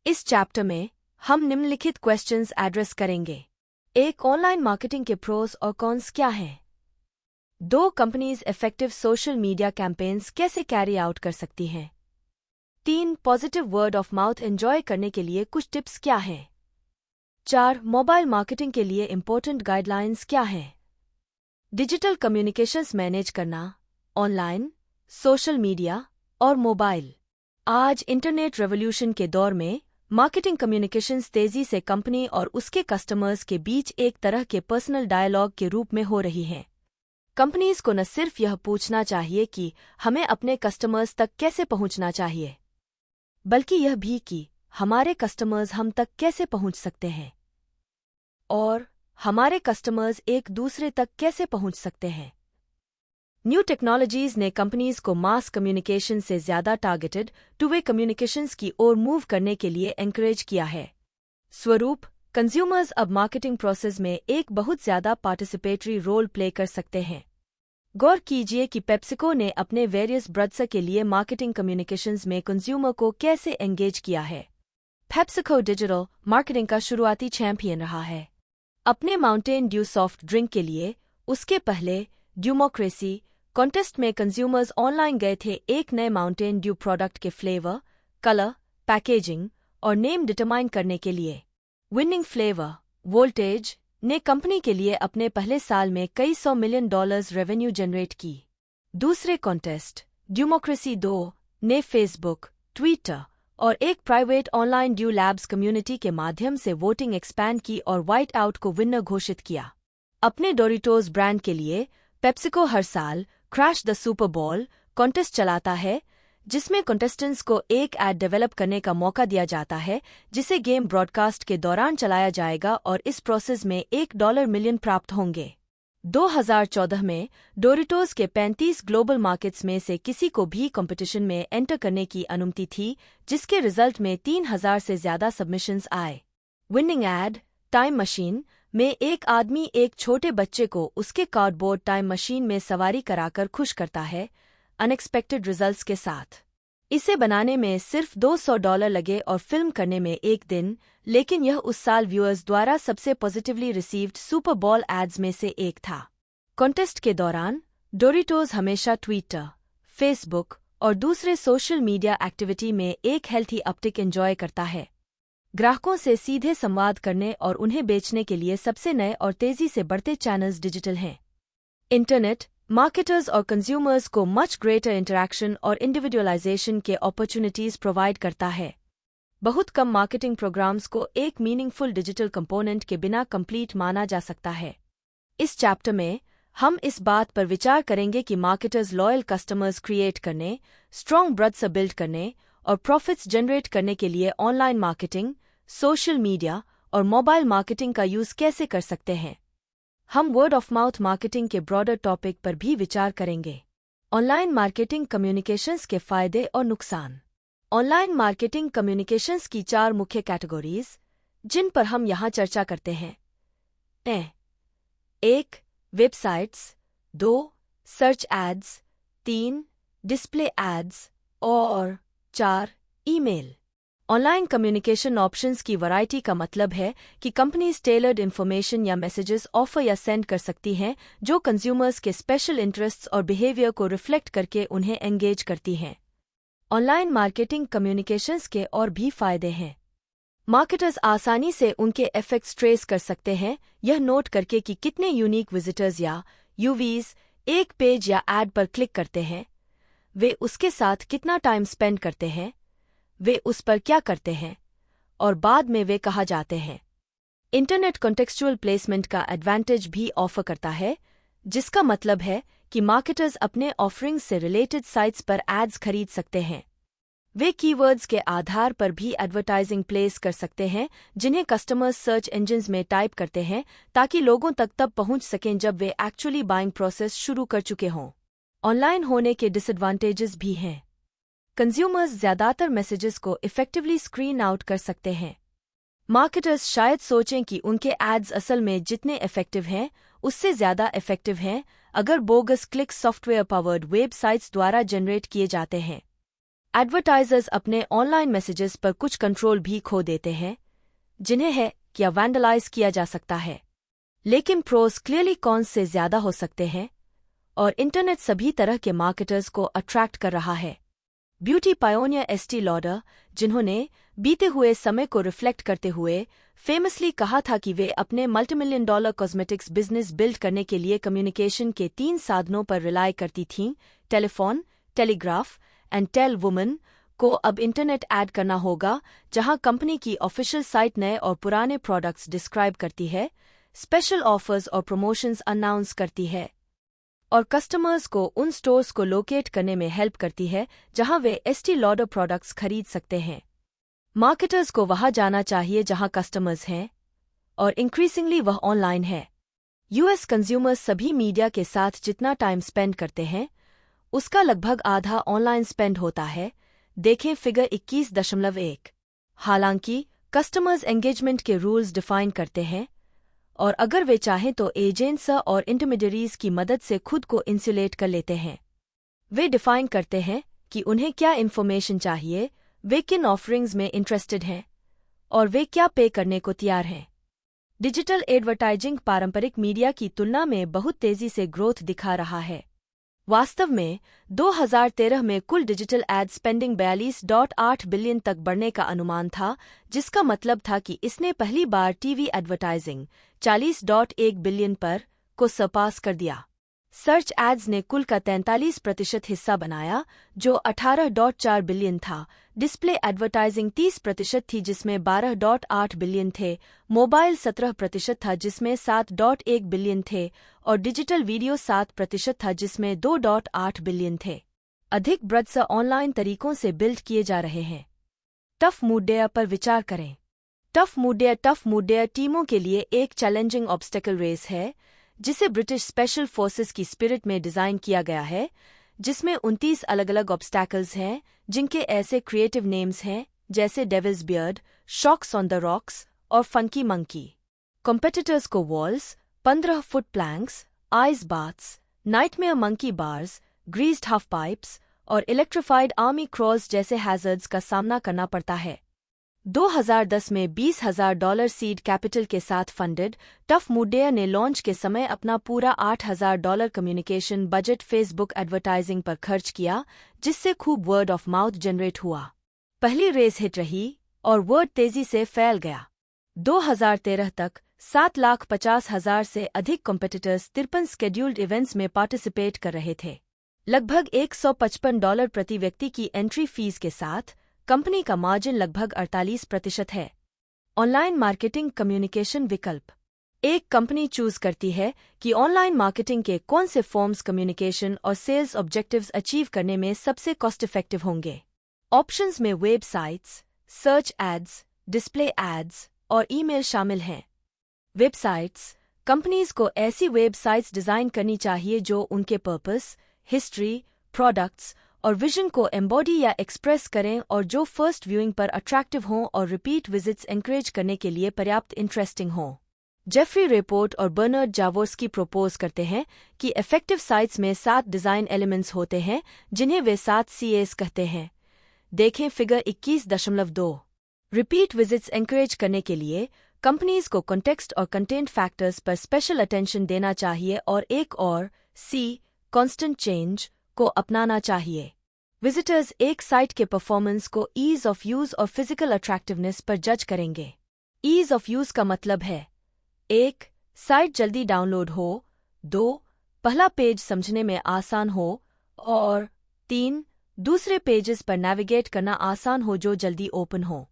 इस चैप्टर में हम निम्नलिखित क्वेश्चंस एड्रेस करेंगे। एक, ऑनलाइन मार्केटिंग के प्रोस और कॉन्स क्या हैं? 2, companies effective social media campaigns कैसे कैरी आउट कर सकती हैं? 3, positive word of mouth enjoy करने के लिए कुछ टिप्स क्या हैं? 4, मोबाइल मार्केटिंग के लिए इंपॉर्टेंट गाइडलाइंस क्या हैं? डिजिटल कम्युनिकेशंस मैनेज करना, ऑनलाइन, सोशल मीडिया और मोबाइल। आज इंटरनेट रेवोल्यूशन के दौर में मार्केटिंग कम्युनिकेशंस तेजी से कंपनी और उसके कस्टमर्स के बीच एक तरह के पर्सनल डायलॉग के रूप में हो रही हैं। कंपनीज को न सिर्फ यह पूछना चाहिए कि हमें अपने कस्टमर्स तक कैसे पहुंचना चाहिए, बल्कि यह भी कि हमारे कस्टमर्स हम तक कैसे पहुंच सकते हैं और हमारे कस्टमर्स एक दूसरे तक कैसे पहुंच सकते हैं। न्यू टेक्नोलॉजीज ने कंपनीज को मास कम्युनिकेशन से ज्यादा टारगेटेड टू वे कम्युनिकेशंस की ओर मूव करने के लिए एनकरेज किया है। स्वरूप, कंज्यूमर्स अब मार्केटिंग प्रोसेस में एक बहुत ज्यादा पार्टिसिपेटरी रोल प्ले कर सकते हैं। गौर कीजिए कि पेप्सिको ने अपने वेरियस ब्रांड्स के लिए मार्केटिंग कम्युनिकेशंस में कंज्यूमर को कैसे एंगेज किया है। पेप्सिको डिजिटल मार्केटिंग का शुरुआती चैंपियन रहा है। अपने माउंटेन ड्यू सॉफ्ट ड्रिंक के लिए उसके पहले ड्यूमोक्रेसी कॉन्टेस्ट में कंज्यूमर्स ऑनलाइन गए थे एक नए माउंटेन ड्यू प्रोडक्ट के फ्लेवर, कलर, पैकेजिंग और नेम डिटरमाइन करने के लिए। विनिंग फ्लेवर वोल्टेज ने कंपनी के लिए अपने पहले साल में कई $100 मिलियन रेवेन्यू जनरेट की। दूसरे कॉन्टेस्ट ड्यूमोक्रेसी 2 ने फेसबुक, ट्विटर और एक private online due labs community के माध्यम से वोटिंग एक्सपैंड की और व्हाइट आउट को विनर घोषित किया। अपने डोरिटोज ब्रांड के लिए पेप्सिको हर साल crash the super ball contest चलाता है, जिसमें कॉन्टेस्टेंट्स को एक ऐड डेवलप करने का मौका दिया जाता है जिसे गेम ब्रॉडकास्ट के दौरान चलाया जाएगा और इस प्रोसेस में $1 मिलियन प्राप्त होंगे। 2014 में डोरिटोज के 35 ग्लोबल मार्केट्स में से किसी को भी कंपटीशन में एंटर करने की अनुमति थी, जिसके रिजल्ट में 3000 से ज्यादा सबमिशंस आए। विनिंग एड टाइम मशीन में एक आदमी एक छोटे बच्चे को उसके कार्डबोर्ड टाइम मशीन में सवारी कराकर खुश करता है, अनएक्सपेक्टेड रिजल्ट्स के साथ। इसे बनाने में सिर्फ $200 लगे और फिल्म करने में 1 दिन, लेकिन यह उस साल व्यूअर्स द्वारा सबसे positively received super bowl ads में से एक था। कॉन्टेस्ट के दौरान डोरिटोज हमेशा ट्विटर, फेसबुक और दूसरे सोशल मीडिया एक्टिविटी में एक हेल्थी अपटिक एंजॉय करता है। ग्राहकों से सीधे संवाद करने और उन्हें बेचने के लिए सबसे नए और तेजी से बढ़ते चैनल्स डिजिटल हैं। इंटरनेट मार्केटर्स और कंज्यूमर्स को मच ग्रेटर इंटरैक्शन और इंडिविजुअलाइजेशन के अपॉर्चुनिटीज प्रोवाइड करता है। बहुत कम मार्केटिंग प्रोग्राम्स को एक मीनिंगफुल डिजिटल कंपोनेंट के बिना कंप्लीट माना जा सकता है। इस चैप्टर में हम इस बात पर विचार करेंगे कि मार्केटर्स लॉयल कस्टमर्स क्रिएट करने, स्ट्रॉन्ग ब्रांड्स बिल्ड करने और प्रॉफिट्स जनरेट करने के लिए ऑनलाइन मार्केटिंग, सोशल मीडिया और मोबाइल मार्केटिंग का यूज कैसे कर सकते हैं। हम वर्ड ऑफ माउथ मार्केटिंग के ब्रॉडर टॉपिक पर भी विचार करेंगे। ऑनलाइन मार्केटिंग कम्युनिकेशंस के फायदे और नुकसान। ऑनलाइन मार्केटिंग कम्युनिकेशंस की 4 मुख्य कैटेगरीज, जिन पर हम यहाँ चर्चा करते हैं। 1. Websites, 2. Search ads, 3. Display ads और 4. ईमेल। ऑनलाइन कम्युनिकेशन ऑप्शंस की वैरायटी का मतलब है कि कंपनीज टेलर्ड इन्फॉर्मेशन या मैसेजेस ऑफर या सेंड कर सकती हैं जो कंज्यूमर्स के स्पेशल इंटरेस्ट्स और बिहेवियर को रिफ्लेक्ट करके उन्हें एंगेज करती हैं। ऑनलाइन मार्केटिंग कम्युनिकेशंस के और भी फायदे हैं। मार्केटर्स आसानी से उनके इफेक्ट्स ट्रेस कर सकते हैं, यह नोट करके कि कितने यूनिक विजिटर्स या यूवीज एक पेज या एड पर क्लिक करते हैं, वे उसके साथ कितना टाइम स्पेंड करते हैं, वे उस पर क्या करते हैं और बाद में वे कहाँ जाते हैं। इंटरनेट कॉन्टेक्सचुअल प्लेसमेंट का एडवांटेज भी ऑफर करता है, जिसका मतलब है कि मार्केटर्स अपने ऑफरिंग्स से रिलेटेड साइट्स पर एड्स खरीद सकते हैं। वे कीवर्ड्स के आधार पर भी एडवर्टाइजिंग प्लेस कर सकते हैं जिन्हें कस्टमर्स सर्च इंजन्स में टाइप करते हैं ताकि लोगों तक तब पहुंच सकें जब वे एक्चुअली बाइंग प्रोसेस शुरू कर चुके हों। ऑनलाइन होने के डिसएडवांटेजेस भी हैं। कंज्यूमर्स ज्यादातर मैसेजेस को इफेक्टिवली स्क्रीन आउट कर सकते हैं। मार्केटर्स शायद सोचें कि उनके एड्स असल में जितने इफेक्टिव हैं उससे ज्यादा इफेक्टिव हैं अगर bogus click software powered websites द्वारा जनरेट किए जाते हैं। एडवर्टाइजर्स अपने ऑनलाइन मैसेजेस पर कुछ कंट्रोल भी खो देते हैं, जिन्हें है या वैंडलाइज किया जा सकता है। लेकिन प्रोस क्लियरली कॉन्स से ज्यादा हो सकते हैं, और इंटरनेट सभी तरह के मार्केटर्स को अट्रैक्ट कर रहा है। ब्यूटी पायोनियर एस्टी लॉडर, जिन्होंने बीते हुए समय को रिफ्लेक्ट करते हुए फेमसली कहा था कि वे अपने multimillion dollar cosmetics business build करने के लिए कम्युनिकेशन के 3 साधनों पर रिलाय करती थीं, telephone, telegraph and tell woman, को अब इंटरनेट ऐड करना होगा, जहां कंपनी की ऑफिशियल साइट नए और पुराने प्रोडक्ट्स डिस्क्राइब करती है, स्पेशल ऑफर्स और प्रमोशंस अनाउंस करती है, और कस्टमर्स को उन स्टोर्स को लोकेट करने में हेल्प करती है जहां वे एस्टी लॉडर प्रोडक्ट्स खरीद सकते हैं। मार्केटर्स को वहां जाना चाहिए जहां कस्टमर्स हैं, और इंक्रीजिंगली वह ऑनलाइन है। यूएस कंज्यूमर्स सभी मीडिया के साथ जितना टाइम स्पेंड करते हैं, उसका लगभग आधा ऑनलाइन स्पेंड होता है, देखें फिगर 21.1। हालांकि कस्टमर्स एंगेजमेंट के रूल्स डिफाइन करते हैं, और अगर वे चाहें तो एजेंट्स और इंटरमीडियरीज की मदद से खुद को इंसुलेट कर लेते हैं। वे डिफाइन करते हैं कि उन्हें क्या इन्फॉर्मेशन चाहिए, वे किन ऑफरिंग्स में इंटरेस्टेड हैं, और वे क्या पे करने को तैयार हैं। डिजिटल एडवर्टाइजिंग पारंपरिक मीडिया की तुलना में बहुत तेजी से ग्रोथ दिखा रहा है। वास्तव में 2013 में कुल डिजिटल एड स्पेंडिंग 42.8 बिलियन तक बढ़ने का अनुमान था, जिसका मतलब था कि इसने पहली बार टीवी एडवर्टाइजिंग 40.1 बिलियन पर को सरपास कर दिया। सर्च एड्स ने कुल का 43% हिस्सा बनाया, जो 18.4 बिलियन था। डिस्प्ले एडवर्टाइजिंग 30% थी, जिसमें 12.8 बिलियन थे। मोबाइल 17% था, जिसमें 7.1 बिलियन थे, और डिजिटल वीडियो 7% था, जिसमें 2.8 बिलियन थे। अधिक ब्रड्स ऑनलाइन तरीकों से बिल्ड किए जा रहे हैं। टफ मूडेयर पर विचार करें। टफ मूडेयर टीमों के लिए एक चैलेंजिंग ऑब्स्टेकल रेस है, जिसे ब्रिटिश स्पेशल फोर्सेस की स्पिरिट में डिजाइन किया गया है, जिसमें 29 अलग अलग ऑब्स्टैकल्स हैं, जिनके ऐसे क्रिएटिव नेम्स हैं जैसे devil's beard, shocks on the rocks और फंकी मंकी। कॉम्पिटिटर्स को walls, 15 foot planks, ice baths, nightmare monkey bars, greased half pipes और इलेक्ट्रिफाइड आर्मी क्रॉस जैसे हैजर्ड्स का सामना करना पड़ता है। 2010 में $20,000 सीड कैपिटल के साथ फंडेड टफ मूडेयर ने लॉन्च के समय अपना पूरा $8,000 कम्युनिकेशन बजट फेसबुक एडवर्टाइजिंग पर खर्च किया, जिससे खूब वर्ड ऑफ माउथ जनरेट हुआ। पहली रेस हिट रही और वर्ड तेजी से फैल गया। 2013 तक 7,50,000 से अधिक कॉम्पिटिटर्स 53 स्केड्यूल्ड इवेंट्स में पार्टिसिपेट कर रहे थे। लगभग $155 प्रति व्यक्ति की एंट्री फीस के साथ कंपनी का मार्जिन लगभग 48% है। ऑनलाइन मार्केटिंग कम्युनिकेशन विकल्प। एक कंपनी चूज करती है कि ऑनलाइन मार्केटिंग के कौन से फॉर्म्स कम्युनिकेशन और सेल्स ऑब्जेक्टिव्स अचीव करने में सबसे कॉस्ट इफेक्टिव होंगे। ऑप्शंस में websites, search ads, display ads और ईमेल शामिल हैं। वेबसाइट्स। कंपनीज को ऐसी वेबसाइट्स डिजाइन करनी चाहिए जो उनके पर्पस, हिस्ट्री, प्रोडक्ट्स और विजन को एम्बॉडी या एक्सप्रेस करें, और जो फर्स्ट व्यूइंग पर अट्रैक्टिव हों और रिपीट विजिट्स एनकरेज करने के लिए पर्याप्त इंटरेस्टिंग हों। जेफरी रेपोर्ट और बर्नार्ड जावोर्स्की प्रोपोज करते हैं कि इफेक्टिव साइट्स में 7 डिजाइन एलिमेंट्स होते हैं, जिन्हें वे 7 CAs कहते हैं। देखें फिगर 21.2। रिपीट विजिट्स एनकरेज करने के लिए कंपनीज को कॉन्टेक्स्ट और कंटेंट फैक्टर्स पर स्पेशल अटेंशन देना चाहिए, और एक और कांस्टेंट चेंज को अपनाना चाहिए। विजिटर्स एक साइट के परफॉर्मेंस को ईज ऑफ यूज और फिजिकल अट्रैक्टिवनेस पर जज करेंगे। ईज ऑफ यूज का मतलब है 1. साइट जल्दी डाउनलोड हो, 2. पहला पेज समझने में आसान हो, और 3. दूसरे पेजेस पर नेविगेट करना आसान हो जो जल्दी ओपन हो।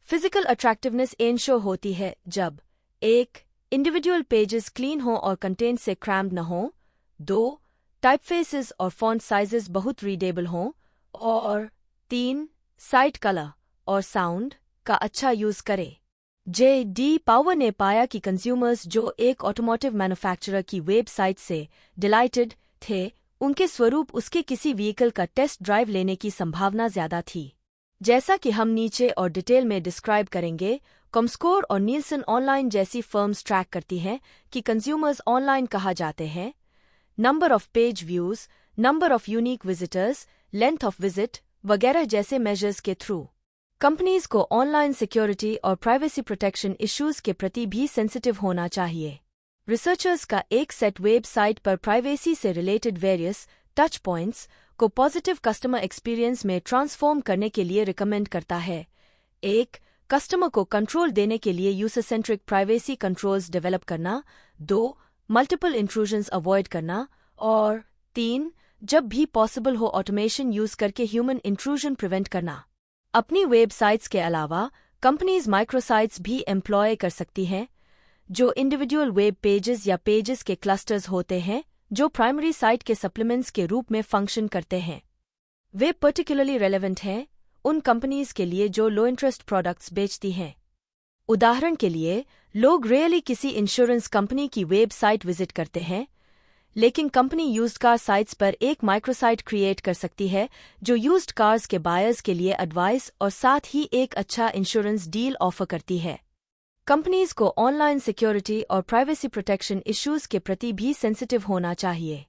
फिजिकल अट्रैक्टिवनेस एंश्योर होती है जब 1. इंडिविजुअल पेजेस क्लीन हो और कंटेंट से क्रैम्ड न हो, 2. टाइपफेसेस और फॉन्ट साइजेस बहुत रीडेबल हों, और 3. साइट कलर और साउंड का अच्छा यूज करे। J.D. पावर ने पाया कि कंज्यूमर्स जो एक ऑटोमोटिव मैन्युफैक्चरर की वेबसाइट से डिलाइटेड थे, उनके स्वरूप उसके किसी व्हीकल का टेस्ट ड्राइव लेने की संभावना ज्यादा थी। जैसा कि हम नीचे और डिटेल में डिस्क्राइब करेंगे, कॉमस्कोर और नीलसन ऑनलाइन जैसी फर्म्स ट्रैक करती हैं कि कंज्यूमर्स ऑनलाइन कहाँ जाते हैं। Number of page views, number of unique visitors, length of visit, वगैरह जैसे मेजर्स के थ्रू कंपनीज को ऑनलाइन सिक्योरिटी और प्राइवेसी प्रोटेक्शन इश्यूज के प्रति भी सेंसिटिव होना चाहिए। रिसर्चर्स का एक सेट वेबसाइट पर प्राइवेसी से रिलेटेड वेरियस टच पॉइंट्स को पॉजिटिव कस्टमर एक्सपीरियंस में ट्रांसफॉर्म करने के लिए रिकमेंड करता है। 1. कस्टमर को कंट्रोल देने के लिए user centric privacy controls develop करना। 2. मल्टीपल इंट्रूजन्स अवॉइड करना। और 3. जब भी पॉसिबल हो ऑटोमेशन यूज करके ह्यूमन इंट्रूजन प्रिवेंट करना। अपनी वेबसाइट्स के अलावा कंपनीज माइक्रोसाइट्स भी एम्प्लॉय कर सकती हैं, जो इंडिविजुअल वेब पेजेस या पेजेस के क्लस्टर्स होते हैं जो प्राइमरी साइट के सप्लीमेंट्स के रूप में फंक्शन करते हैं। वे पर्टिकुलरली रेलेवेंट हैं उन कंपनीज के लिए जो लो इंटरेस्ट प्रोडक्ट्स बेचती हैं। उदाहरण के लिए, लोग रियली किसी इंश्योरेंस कंपनी की वेबसाइट विजिट करते हैं, लेकिन कंपनी यूज्ड कार साइट्स पर एक माइक्रोसाइट क्रिएट कर सकती है जो यूज्ड कार्स के बायर्स के लिए एडवाइस और साथ ही एक अच्छा इंश्योरेंस डील ऑफर करती है। कंपनीज को ऑनलाइन सिक्योरिटी और प्राइवेसी प्रोटेक्शन इश्यूज के प्रति भी सेंसिटिव होना चाहिए।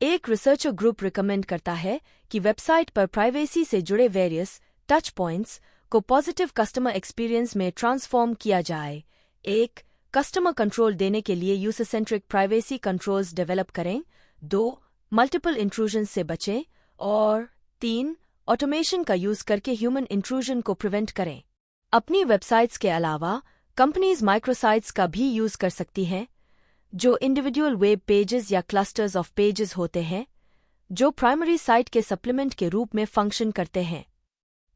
एक रिसर्चर ग्रुप रिकमेंड करता है कि वेबसाइट पर प्राइवेसी से जुड़े वेरियस टच पॉइंट्स को पॉजिटिव कस्टमर एक्सपीरियंस में ट्रांसफॉर्म किया जाए। 1. कस्टमर कंट्रोल देने के लिए user centric privacy controls develop करें। 2. मल्टीपल इंट्रूजन से बचें। और 3. ऑटोमेशन का यूज करके ह्यूमन इंट्रूजन को प्रिवेंट करें। अपनी वेबसाइट्स के अलावा कंपनीज माइक्रोसाइट्स का भी यूज कर सकती हैं, जो इंडिविजुअल वेब पेजेस या क्लस्टर्स ऑफ पेजेस होते हैं जो प्राइमरी साइट के सप्लीमेंट के रूप में फंक्शन करते हैं।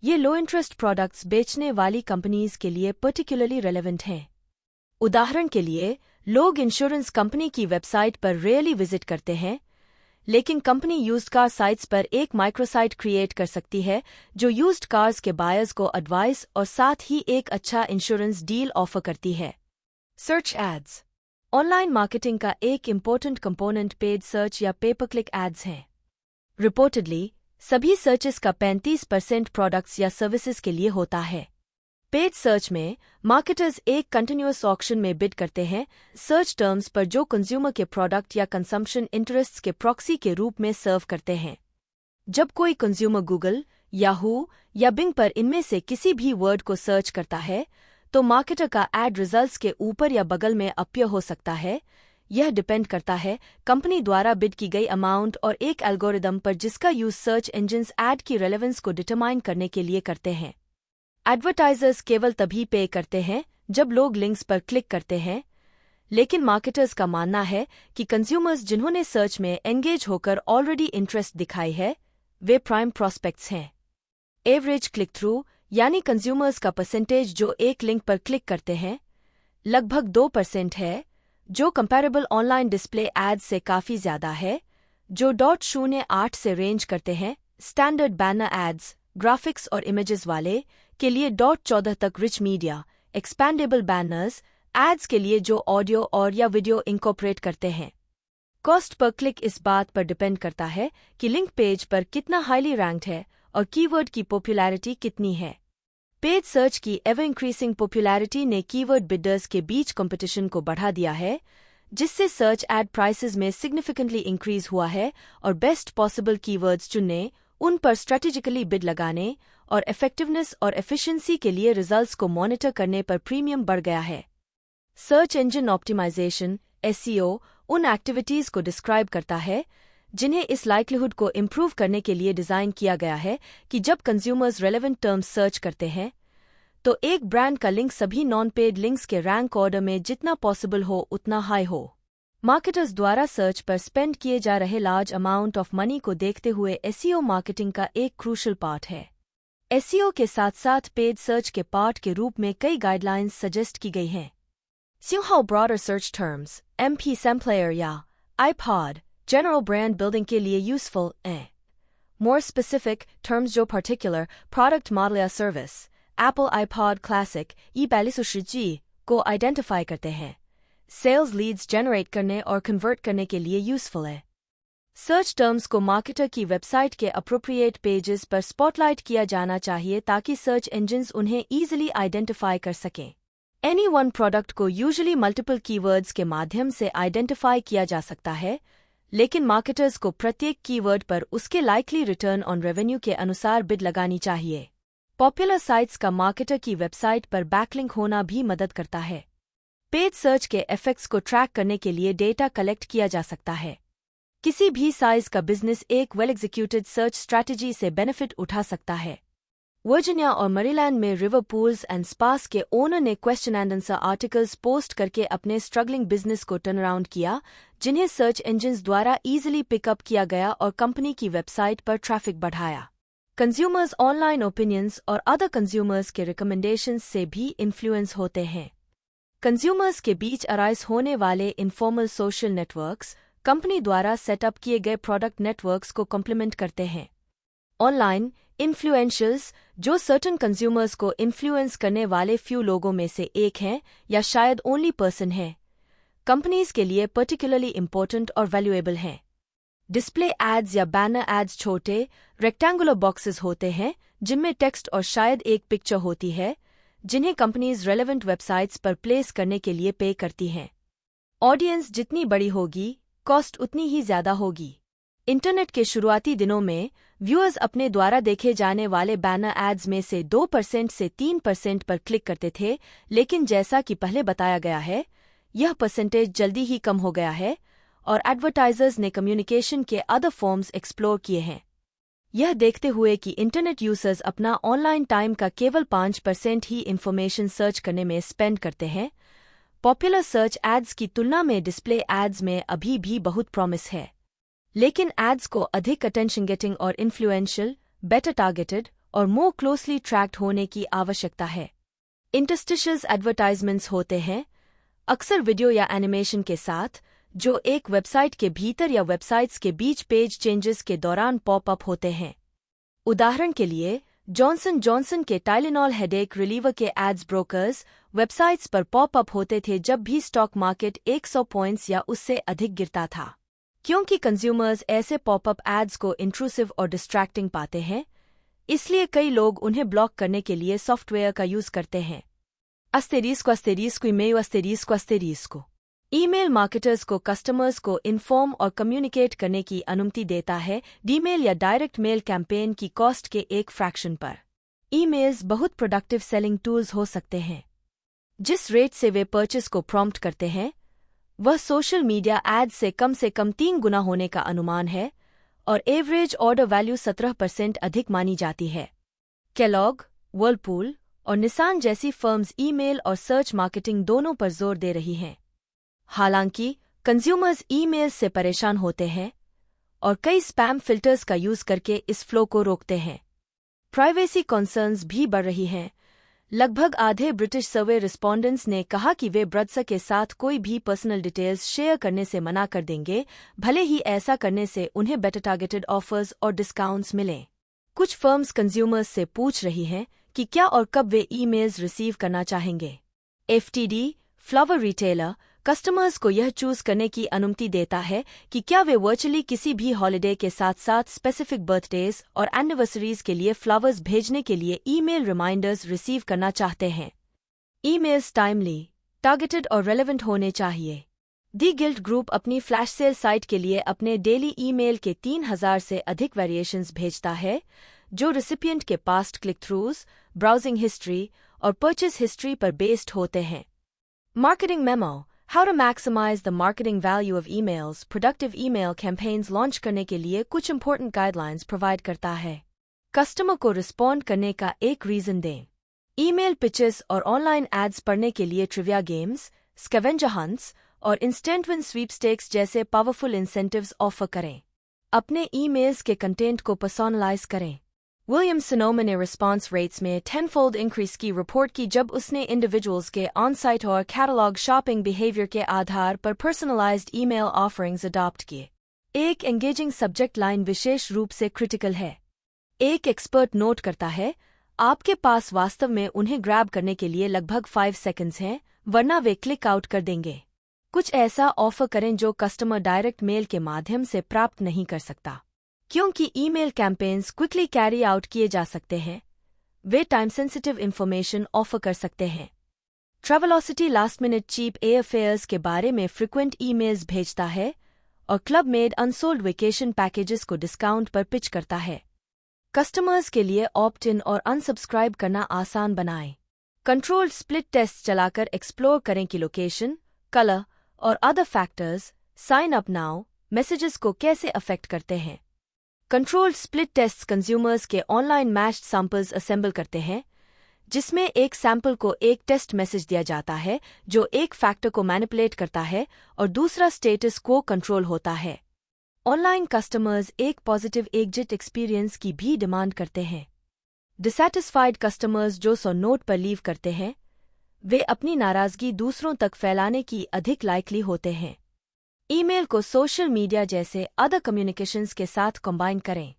ये लो इंटरेस्ट प्रोडक्ट्स बेचने वाली कंपनीज के लिए पर्टिकुलरली रेलेवेंट हैं। उदाहरण के लिए, लोग इंश्योरेंस कंपनी की वेबसाइट पर रेयरली विजिट करते हैं, लेकिन कंपनी यूज्ड कार साइट्स पर एक माइक्रोसाइट क्रिएट कर सकती है जो यूज्ड कार्स के बायर्स को एडवाइस और साथ ही एक अच्छा इंश्योरेंस डील ऑफर करती है। सर्च एड्स ऑनलाइन मार्केटिंग का एक इम्पोर्टेंट कंपोनेंट पेड सर्च या पे पर क्लिक एड्स हैं। रिपोर्टेडली सभी सर्चेस का 35% प्रोडक्ट्स या सर्विसेज के लिए होता है। पेड सर्च में मार्केटर्स एक कंटिन्यूअस ऑक्शन में बिड करते हैं सर्च टर्म्स पर जो कंज्यूमर के प्रोडक्ट या कंजम्पशन इंटरेस्ट्स के प्रॉक्सी के रूप में सर्व करते हैं। जब कोई कंज्यूमर गूगल, याहू या बिंग पर इनमें से किसी भी वर्ड को सर्च करता है, तो मार्केटर का एड रिजल्ट्स के ऊपर या बगल में अपीयर हो सकता है। यह डिपेंड करता है कंपनी द्वारा बिड की गई अमाउंट और एक एल्गोरिदम पर जिसका यूज सर्च इंजिन्स एड की रेलेवेंस को डिटरमाइन करने के लिए करते हैं। एडवर्टाइजर्स केवल तभी पे करते हैं जब लोग लिंक्स पर क्लिक करते हैं, लेकिन मार्केटर्स का मानना है कि कंज्यूमर्स जिन्होंने सर्च में एंगेज होकर ऑलरेडी इंटरेस्ट दिखाई है, वे प्राइम प्रॉस्पेक्ट्स हैं। एवरेज क्लिक थ्रू यानी कंज्यूमर्स का परसेंटेज जो एक लिंक पर क्लिक करते हैं, लगभग 2% है, जो कंपैरेबल ऑनलाइन डिस्प्ले एड्स से काफी ज्यादा है, जो 0.08 से रेंज करते हैं। स्टैंडर्ड बैनर एड्स, ग्राफिक्स और इमेजेस वाले के लिए 14 तक, rich media, expandable banners ads के लिए जो ऑडियो और या वीडियो इंकॉर्पोरेट करते हैं। कॉस्ट पर क्लिक इस बात पर डिपेंड करता है कि लिंक पेज पर कितना हाईली रैंक्ड है और कीवर्ड की पॉपुलैरिटी कितनी है। पेड सर्च की एवर इंक्रीसिंग पॉपुलैरिटी ने कीवर्ड बिडर्स के बीच कंपटीशन को बढ़ा दिया है, जिससे सर्च एड प्राइसेस में सिग्निफिकेंटली इंक्रीज हुआ है और बेस्ट पॉसिबल कीवर्ड्स चुनने, उन पर स्ट्रेटेजिकली बिड लगाने और इफेक्टिवनेस और एफिशिएंसी के लिए रिजल्ट्स को मॉनिटर करने पर प्रीमियम बढ़ गया है। सर्च इंजन ऑप्टिमाइजेशन (एसईओ) उन एक्टिविटीज को डिस्क्राइब करता है जिन्हें इस लाइक्लीहुड को इम्प्रूव करने के लिए डिजाइन किया गया है कि जब कंज्यूमर्स रेलेवेंट टर्म्स सर्च करते हैं, तो एक ब्रांड का लिंक सभी नॉन पेड लिंक्स के रैंक ऑर्डर में जितना पॉसिबल हो उतना हाई हो। मार्केटर्स द्वारा सर्च पर स्पेंड किए जा रहे लार्ज अमाउंट ऑफ मनी को देखते हुए एसईओ मार्केटिंग का एक क्रूशल पार्ट है। एसईओ के साथ साथ पेड सर्च के पार्ट के रूप में कई गाइडलाइंस सजेस्ट की गई हैं। सिंहाउ broader search terms MP sampler या iPod जनरल ब्रांड बिल्डिंग के लिए यूजफुल हैं। मोर स्पेसिफिक टर्म्स जो पर्टिकुलर प्रोडक्ट मॉडल या service Apple iPod classic E45 को आइडेंटिफाई करते हैं, सेल्स लीड्स जनरेट करने और कन्वर्ट करने के लिए यूजफुल है। सर्च टर्म्स को मार्केटर की वेबसाइट के अप्रोप्रिएट पेजेस पर स्पॉटलाइट किया जाना चाहिए ताकि सर्च इंजिन्स उन्हें ईजिली आइडेंटिफाई कर सकें। एनी वन प्रोडक्ट को यूजुअली मल्टीपल कीवर्ड्स के माध्यम से आइडेंटिफाई किया जा सकता है, लेकिन मार्केटर्स को प्रत्येक कीवर्ड पर उसके लाइकली रिटर्न ऑन रेवेन्यू के अनुसार बिड लगानी चाहिए। पॉपुलर साइट्स का मार्केटर की वेबसाइट पर बैकलिंक होना भी मदद करता है। पेड सर्च के इफेक्ट्स को ट्रैक करने के लिए डेटा कलेक्ट किया जा सकता है। किसी भी साइज का बिजनेस एक वेल एग्जीक्यूटेड सर्च स्ट्रैटेजी से बेनिफिट उठा सकता है। वर्जीनिया और मैरीलैंड में रिवर पूल्स एंड स्पास के ओनर ने question and answer articles post करके अपने स्ट्रगलिंग बिजनेस को टर्न अराउंड किया, जिन्हें सर्च इंजन्स द्वारा इजीली पिकअप किया गया और कंपनी की वेबसाइट पर ट्रैफिक बढ़ाया। कंज्यूमर्स ऑनलाइन ओपिनियंस और अदर कंज्यूमर्स के रिकमेंडेशंस से भी इन्फ्लुएंस होते हैं। कंज्यूमर्स के बीच अराइज होने वाले इनफॉर्मल सोशल नेटवर्क्स कंपनी द्वारा सेटअप किए गए प्रोडक्ट नेटवर्क्स को कॉम्प्लीमेंट करते हैं। ऑनलाइन इन्फ्लुएंशियल्स, जो सर्टन कंज्यूमर्स को इन्फ्लुएंस करने वाले फ्यू लोगों में से एक हैं या शायद ओनली पर्सन है, कंपनीज के लिए पर्टिकुलरली इम्पोर्टेंट और वैल्यूएबल हैं। डिस्प्ले एड्स या बैनर एड्स छोटे रेक्टेंगुलर बॉक्सेस होते हैं जिनमें टेक्स्ट और शायद एक पिक्चर होती है, जिन्हें कंपनीज रेलेवेंट वेबसाइट्स पर प्लेस करने के लिए पे करती हैं। ऑडियंस जितनी बड़ी होगी, कॉस्ट उतनी ही ज्यादा होगी। इंटरनेट के शुरुआती दिनों में व्यूअर्स अपने द्वारा देखे जाने वाले बैनर एड्स में से 2% से 3% पर क्लिक करते थे, लेकिन जैसा कि पहले बताया गया है, यह परसेंटेज जल्दी ही कम हो गया है और एडवर्टाइजर्स ने कम्युनिकेशन के अदर फॉर्म्स एक्सप्लोर किए हैं। यह देखते हुए कि इंटरनेट यूजर्स अपना ऑनलाइन टाइम का केवल 5% ही इंफॉर्मेशन सर्च करने में स्पेंड करते हैं, पॉपुलर सर्च एड्स की तुलना में डिस्प्ले एड्स में अभी भी बहुत प्रॉमिस है। लेकिन एड्स को अधिक अटेंशन गेटिंग और इन्फ्लुएंशियल, बेटर टारगेटेड और मोर क्लोजली ट्रैक्ड होने की आवश्यकता है। इंटरस्टिशियल्स एडवर्टाइजमेंट्स होते हैं, अक्सर वीडियो या एनिमेशन के साथ, जो एक वेबसाइट के भीतर या वेबसाइट्स के बीच पेज चेंजेस के दौरान पॉप अप होते हैं। उदाहरण के लिए, जॉनसन जॉनसन के टाइलेनॉल हेडेक रिलीवर के एड्स ब्रोकर्स वेबसाइट्स पर पॉप अप होते थे जब भी स्टॉक मार्केट 100 पॉइंट्स या उससे अधिक गिरता था। क्योंकि कंज्यूमर्स ऐसे पॉपअप एड्स को इंट्रूसिव और डिस्ट्रैक्टिंग पाते हैं, इसलिए कई लोग उन्हें ब्लॉक करने के लिए सॉफ्टवेयर का यूज करते हैं। ******** ईमेल मार्केटर्स को कस्टमर्स को इन्फॉर्म और कम्युनिकेट करने की अनुमति देता है डीमेल या डायरेक्ट मेल कैंपेन की कॉस्ट के एक फ्रैक्शन पर। ईमेल्स बहुत प्रोडक्टिव सेलिंग टूल्स हो सकते हैं। जिस रेट से वे परचेस को प्रॉम्प्ट करते हैं, वह सोशल मीडिया एड्स से कम 3 गुना होने का अनुमान है और एवरेज ऑर्डर वैल्यू 17% अधिक मानी जाती है। केलॉग, वर्लपूल और निसान जैसी फर्म्स ईमेल और सर्च मार्केटिंग दोनों पर जोर दे रही हैं। हालांकि कंज्यूमर्स ईमेल से परेशान होते हैं और कई स्पैम फिल्टर्स का यूज करके इस फ्लो को रोकते हैं। प्राइवेसी कंसर्न्स भी बढ़ रही हैं। लगभग आधे ब्रिटिश सर्वे रिस्पोंडेंट्स ने कहा कि वे ब्रदर्स के साथ कोई भी पर्सनल डिटेल्स शेयर करने से मना कर देंगे, भले ही ऐसा करने से उन्हें बेटर टारगेटेड ऑफर्स और डिस्काउंट्स मिलें। कुछ फर्म्स कंज्यूमर्स से पूछ रही हैं कि क्या और कब वे ईमेल्स रिसीव करना चाहेंगे। FTD, फ्लावर रिटेलर, कस्टमर्स को यह चूज करने की अनुमति देता है कि क्या वे वर्चुअली किसी भी हॉलिडे के साथ साथ स्पेसिफिक बर्थडेज और एनिवर्सरीज के लिए फ्लावर्स भेजने के लिए ईमेल रिमाइंडर्स रिसीव करना चाहते हैं। ईमेल्स टाइमली, टारगेटेड और रेलेवेंट होने चाहिए। दी गिल्ड ग्रुप अपनी फ्लैश सेल साइट के लिए अपने डेली ईमेल के 3000 से अधिक वेरिएशंस भेजता है, जो रिसिपिएंट के past click throughs, browsing history और परचेज हिस्ट्री पर बेस्ड होते हैं। Marketing memo, How to maximize the marketing value of emails, productive email campaigns launch करने के लिए कुछ important guidelines प्रोवाइड करता है। कस्टमर को रिस्पॉन्ड करने का एक रीजन दें। ईमेल पिचेस और ऑनलाइन एड्स पढ़ने के लिए ट्रिविया गेम्स, स्कैवेंजर हंट्स और इंस्टेंट विन स्वीपस्टेक्स जैसे पावरफुल इंसेंटिव्स ऑफर करें। अपने ईमेल्स के कंटेंट को पर्सनलाइज करें। विलियम सोनोमा ने रिस्पॉन्स रेट्स में 10-fold इंक्रीज की रिपोर्ट की जब उसने इंडिविजुअल्स के ऑन-साइट और कैटलॉग शॉपिंग बिहेवियर के आधार पर पर्सनलाइज्ड ईमेल ऑफरिंग्स अडॉप्ट किए। एक एंगेजिंग सब्जेक्ट लाइन विशेष रूप से क्रिटिकल है। एक एक्सपर्ट नोट करता है, आपके पास वास्तव में उन्हें ग्रैब करने के लिए लगभग 5 सेकंड्स हैं, वरना वे क्लिक आउट कर देंगे। कुछ ऐसा ऑफर करें जो कस्टमर डायरेक्ट मेल के माध्यम से प्राप्त नहीं कर सकता। क्योंकि email campaigns quickly carry out किए जा सकते हैं, वे टाइम सेंसिटिव इंफॉर्मेशन ऑफर कर सकते हैं। ट्रैवलॉसिटी लास्ट मिनट चीप एयरफेयर्स के बारे में फ्रिक्वेंट ईमेल्स भेजता है और club made unsold vacation packages को डिस्काउंट पर पिच करता है। कस्टमर्स के लिए ऑप्ट इन और अनसब्सक्राइब करना आसान बनाएं। कंट्रोल्ड स्प्लिट टेस्ट चलाकर एक्सप्लोर करें कि लोकेशन, कलर और other factors sign up now messages को कैसे अफेक्ट करते हैं। कंट्रोल्ड स्प्लिट टेस्ट्स कंज्यूमर्स के ऑनलाइन मैच्ड सैंपल्स असेंबल करते हैं, जिसमें एक सैंपल को एक टेस्ट मैसेज दिया जाता है जो एक फैक्टर को मैनिपुलेट करता है और दूसरा स्टेटस को कंट्रोल होता है। ऑनलाइन कस्टमर्स एक पॉजिटिव एग्जिट एक्सपीरियंस की भी डिमांड करते हैं। डिसैटिस्फाइड कस्टमर्स जो सो नोट पर लीव करते हैं, वे अपनी नाराजगी दूसरों तक फैलाने की अधिक लाइकली होते हैं। ईमेल को सोशल मीडिया जैसे अदर कम्युनिकेशंस के साथ कंबाइन करें।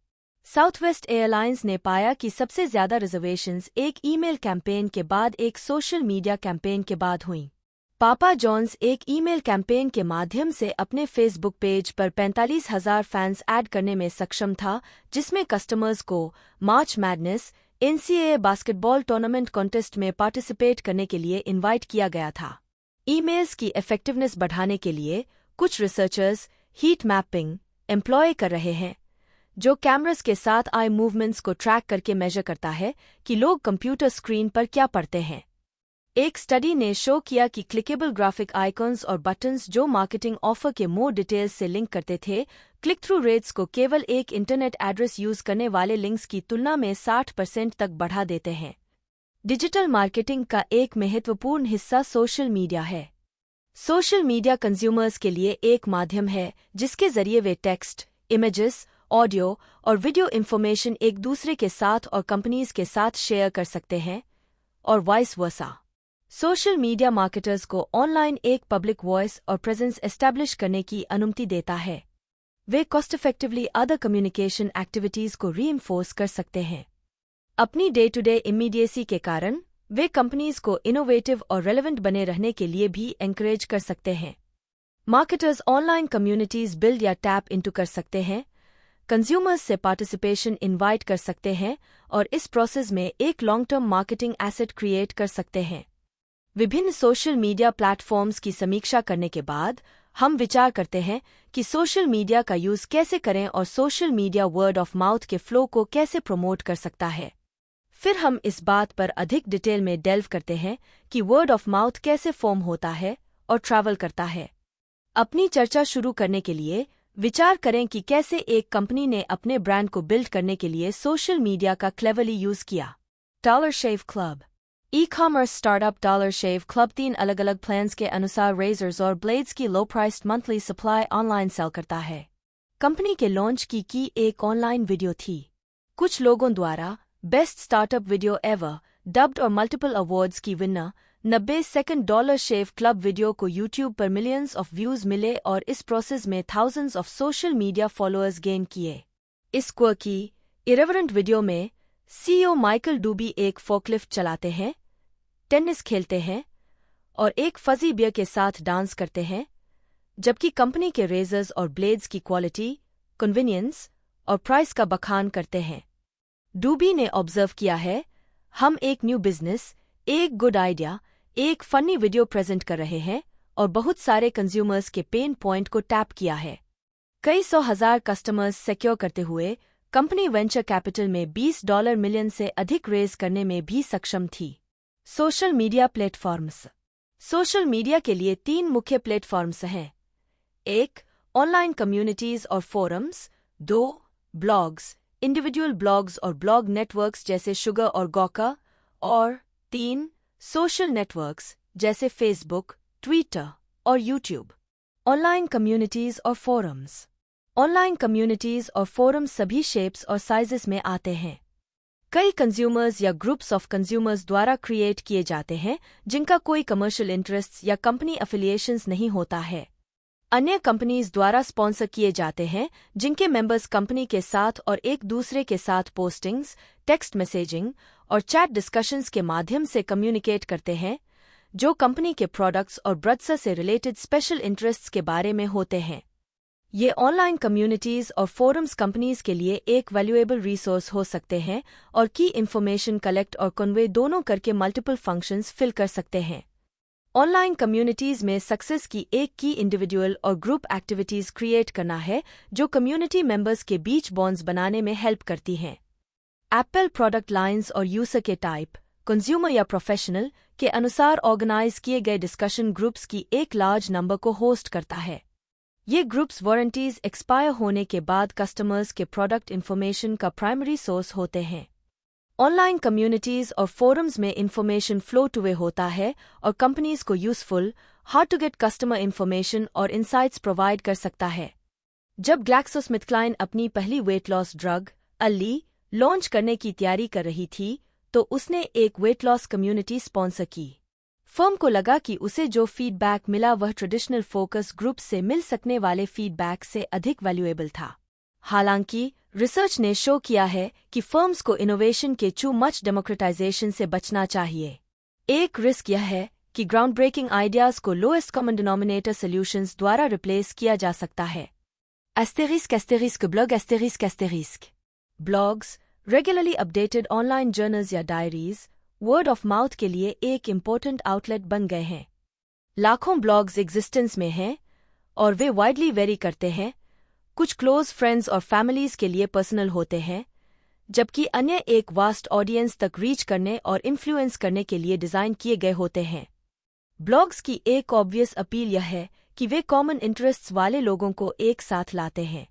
साउथवेस्ट एयरलाइंस ने पाया कि सबसे ज्यादा रिजर्वेशंस एक ईमेल कैंपेन के बाद एक सोशल मीडिया कैंपेन के बाद हुईं। पापा जॉन्स एक ईमेल कैंपेन के माध्यम से अपने फेसबुक पेज पर 45,000 फैंस ऐड करने में सक्षम था, जिसमें कस्टमर्स को March madness NCAA basketball tournament contest में पार्टिसिपेट करने के लिए इनवाइट किया गया था। ईमेल्स की इफेक्टिवनेस बढ़ाने के लिए कुछ रिसर्चर्स हीट मैपिंग एम्प्लॉय कर रहे हैं, जो कैमरास के साथ आई मूवमेंट्स को ट्रैक करके मेजर करता है कि लोग कंप्यूटर स्क्रीन पर क्या पढ़ते हैं। एक स्टडी ने शो किया कि क्लिकेबल ग्राफिक आइकॉन्स और बटन्स जो मार्केटिंग ऑफर के मोर डिटेल्स से लिंक करते थे, क्लिक थ्रू रेट्स को केवल एक इंटरनेट एड्रेस यूज करने वाले लिंक्स की तुलना में 60% तक बढ़ा देते हैं। डिजिटल मार्केटिंग का एक महत्वपूर्ण हिस्सा सोशल मीडिया है। सोशल मीडिया कंज्यूमर्स के लिए एक माध्यम है जिसके जरिए वे टेक्स्ट, इमेजेस, ऑडियो और वीडियो इंफॉर्मेशन एक दूसरे के साथ और कंपनीज के साथ शेयर कर सकते हैं, और vice versa. Social media marketers को ऑनलाइन एक पब्लिक वॉइस और प्रेजेंस एस्टैब्लिश करने की अनुमति देता है। वे cost effectively other communication activities को रीइंफोर्स कर सकते हैं। अपनी डे टू डे इमीडिएसी के कारण वे कंपनीज को इनोवेटिव और रेलेवेंट बने रहने के लिए भी एनकरेज कर सकते हैं। मार्केटर्स ऑनलाइन कम्युनिटीज बिल्ड या टैप इनटू कर सकते हैं, कंज्यूमर्स से पार्टिसिपेशन इनवाइट कर सकते हैं और इस प्रोसेस में एक long term marketing asset create कर सकते हैं। विभिन्न सोशल मीडिया प्लेटफॉर्म्स की समीक्षा करने के बाद हम विचार करते हैं कि सोशल मीडिया का यूज कैसे करें और social media word of mouth के फ्लो को कैसे प्रमोट कर सकता है। फिर हम इस बात पर अधिक डिटेल में डेल्व करते हैं कि वर्ड ऑफ माउथ कैसे फॉर्म होता है और ट्रैवल करता है। अपनी चर्चा शुरू करने के लिए विचार करें कि कैसे एक कंपनी ने अपने ब्रांड को बिल्ड करने के लिए सोशल मीडिया का क्लेवरली यूज किया। डॉलर शेव क्लब ई-कॉमर्स स्टार्टअप डॉलर शेव क्लब 3 अलग अलग प्लान्स के अनुसार रेजर्स और ब्लेड्स की low priced monthly supply online sale करता है। कंपनी के लॉन्च की एक ऑनलाइन वीडियो थी। कुछ लोगों द्वारा best startup video ever dubbed और मल्टीपल अवार्ड्स की विनर 90 सेकंड डॉलर शेव क्लब वीडियो को यूट्यूब पर मिलियंस ऑफ व्यूज मिले और इस प्रोसेस में thousands of social media followers gain किए। इस क्वर्की इरेवरेंट वीडियो में CEO माइकल डूबी एक फोकलिफ्ट चलाते हैं, टेनिस खेलते हैं और एक फजी बियर के साथ डांस करते हैं, जबकि कंपनी के रेजर्स और ब्लेड्स की क्वालिटी, कन्वीनियंस और प्राइस का बखान करते हैं। डूबी ने ऑब्जर्व किया है, हम एक न्यू बिजनेस, एक गुड आइडिया, एक फनी वीडियो प्रेजेंट कर रहे हैं और बहुत सारे कंज्यूमर्स के पेन पॉइंट को टैप किया है। कई 100,000 कस्टमर्स सिक्योर करते हुए कंपनी वेंचर कैपिटल में $20 मिलियन से अधिक रेज करने में भी सक्षम थी। Social media platforms. Social media के लिए 3 मुख्य प्लेटफॉर्म्स हैं। 1. ऑनलाइन कम्युनिटीज और फोरम्स। 2. ब्लॉग्स, इंडिविजुअल ब्लॉग्स और ब्लॉग नेटवर्क्स जैसे शुगर और गॉका। और 3. सोशल नेटवर्क्स जैसे फेसबुक, ट्विटर और यूट्यूब। ऑनलाइन कम्युनिटीज और फोरम्स। ऑनलाइन कम्युनिटीज और फोरम्स सभी शेप्स और साइजेस में आते हैं। कई कंज्यूमर्स या ग्रुप्स ऑफ कंज्यूमर्स द्वारा क्रिएट किए जाते हैं जिनका कोई कमर्शियल इंटरेस्ट या कंपनी अफिलिएशंस नहीं होता है। अन्य कंपनीज द्वारा स्पॉन्सर किए जाते हैं जिनके मेंबर्स कंपनी के साथ और एक दूसरे के साथ पोस्टिंग्स, टेक्स्ट मैसेजिंग और चैट डिस्कशंस के माध्यम से कम्युनिकेट करते हैं, जो कंपनी के प्रोडक्ट्स और ब्रड्स से रिलेटेड स्पेशल इंटरेस्ट्स के बारे में होते हैं। ये ऑनलाइन कम्युनिटीज और फोरम्स कंपनीज के लिए एक वैल्यूएबल रिसोर्स हो सकते हैं और की इंफॉर्मेशन कलेक्ट और कन्वे दोनों करके मल्टीपल फंक्शंस फिल कर सकते हैं। ऑनलाइन कम्युनिटीज में सक्सेस की एक की इंडिविजुअल और ग्रुप एक्टिविटीज क्रिएट करना है जो कम्युनिटी मेंबर्स के बीच बॉन्ड्स बनाने में हेल्प करती हैं। एप्पल प्रोडक्ट लाइन्स और यूजर के टाइप, कंज्यूमर या प्रोफेशनल के अनुसार ऑर्गेनाइज किए गए डिस्कशन ग्रुप्स की एक लार्ज नंबर को होस्ट करता है। ये ग्रुप्स वारंटीज एक्सपायर होने के बाद कस्टमर्स के प्रोडक्ट इन्फॉर्मेशन का प्राइमरी सोर्स होते हैं। ऑनलाइन कम्युनिटीज और फोरम्स में इंफॉर्मेशन फ्लो टू वे होता है और कंपनीज को useful, hard to get customer information और इनसाइट्स प्रोवाइड कर सकता है। जब ग्लैक्सोस्मिथक्लाइन अपनी पहली weight loss drug Alli launch करने की तैयारी कर रही थी तो उसने एक वेट लॉस कम्युनिटी स्पॉन्सर की। फर्म को लगा कि उसे जो फीडबैक मिला वह ट्रेडिशनल फोकस ग्रुप से मिल सकने वाले फीडबैक से अधिक वैल्यूएबल था। हालांकि रिसर्च ने शो किया है कि फर्म्स को इनोवेशन के टू मच डेमोक्रेटाइजेशन से बचना चाहिए। एक रिस्क यह है कि ग्राउंड ब्रेकिंग आइडियाज को लोएस्ट कॉमन डिनोमिनेटर सॉल्यूशंस द्वारा रिप्लेस किया जा सकता है। ***blog**** Blogs, regularly updated online journals या डायरीज, वर्ड ऑफ माउथ के लिए एक इम्पोर्टेंट आउटलेट बन गए हैं। लाखों ब्लॉग्स एग्जिस्टेंस में हैं और वे वाइडली वेरी करते हैं। कुछ क्लोज फ्रेंड्स और फैमिलीज के लिए पर्सनल होते हैं, जबकि अन्य एक वास्ट ऑडियंस तक रीच करने और इन्फ्लुएंस करने के लिए डिजाइन किए गए होते हैं। ब्लॉग्स की एक ऑब्वियस अपील यह है कि वे कॉमन इंटरेस्ट्स वाले लोगों को एक साथ लाते हैं।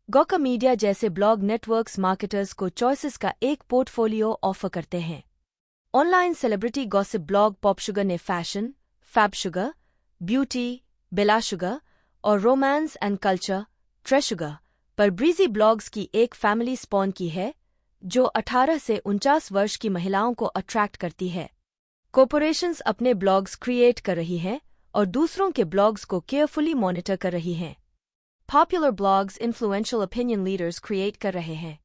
गॉका मीडिया जैसे ब्लॉग नेटवर्क्स मार्केटर्स को चॉइसेस का एक पोर्टफोलियो ऑफर करते हैं। ऑनलाइन सेलिब्रिटी गॉसिप ब्लॉग पॉपशुगर ने फैशन, फैबशुगर, ब्यूटी, बेलाशुगर और रोमांस एंड कल्चर ट्रेशुगर पर ब्रीजी ब्लॉग्स की एक फैमिली स्पॉन की है जो 18 से 49 वर्ष की महिलाओं को अट्रैक्ट करती है। कॉर्पोरेशंस अपने ब्लॉग्स क्रिएट कर रही हैं और दूसरों के ब्लॉग्स को केयरफुली मॉनिटर कर रही हैं। Popular blogs influential opinion leaders create कर रहे हैं।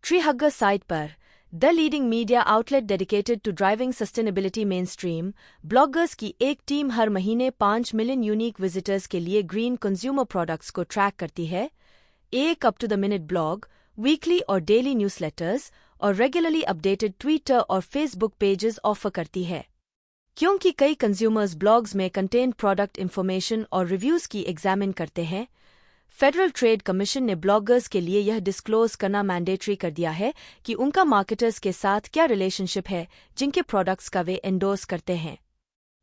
ट्रीहग्गर साइट पर the leading media outlet dedicated to driving sustainability mainstream bloggers की एक टीम हर महीने 5 मिलियन यूनिक विजिटर्स के लिए ग्रीन कंज्यूमर प्रोडक्ट्स को ट्रैक करती है। एक up to the minute blog, weekly और डेली न्यूज़लेटर्स और रेगुलरली अपडेटेड ट्विटर और फेसबुक पेजेस ऑफर करती है। क्योंकि कई कंज्यूमर्स ब्लॉग्स में कंटेंट प्रोडक्ट इन्फॉर्मेशन और रिव्यूज की एग्जामिन करते हैं, फेडरल ट्रेड कमीशन ने ब्लॉगर्स के लिए यह डिस्क्लोज करना मैंडेटरी कर दिया है कि उनका मार्केटर्स के साथ क्या रिलेशनशिप है जिनके प्रोडक्ट्स का वे एंडोर्स करते हैं।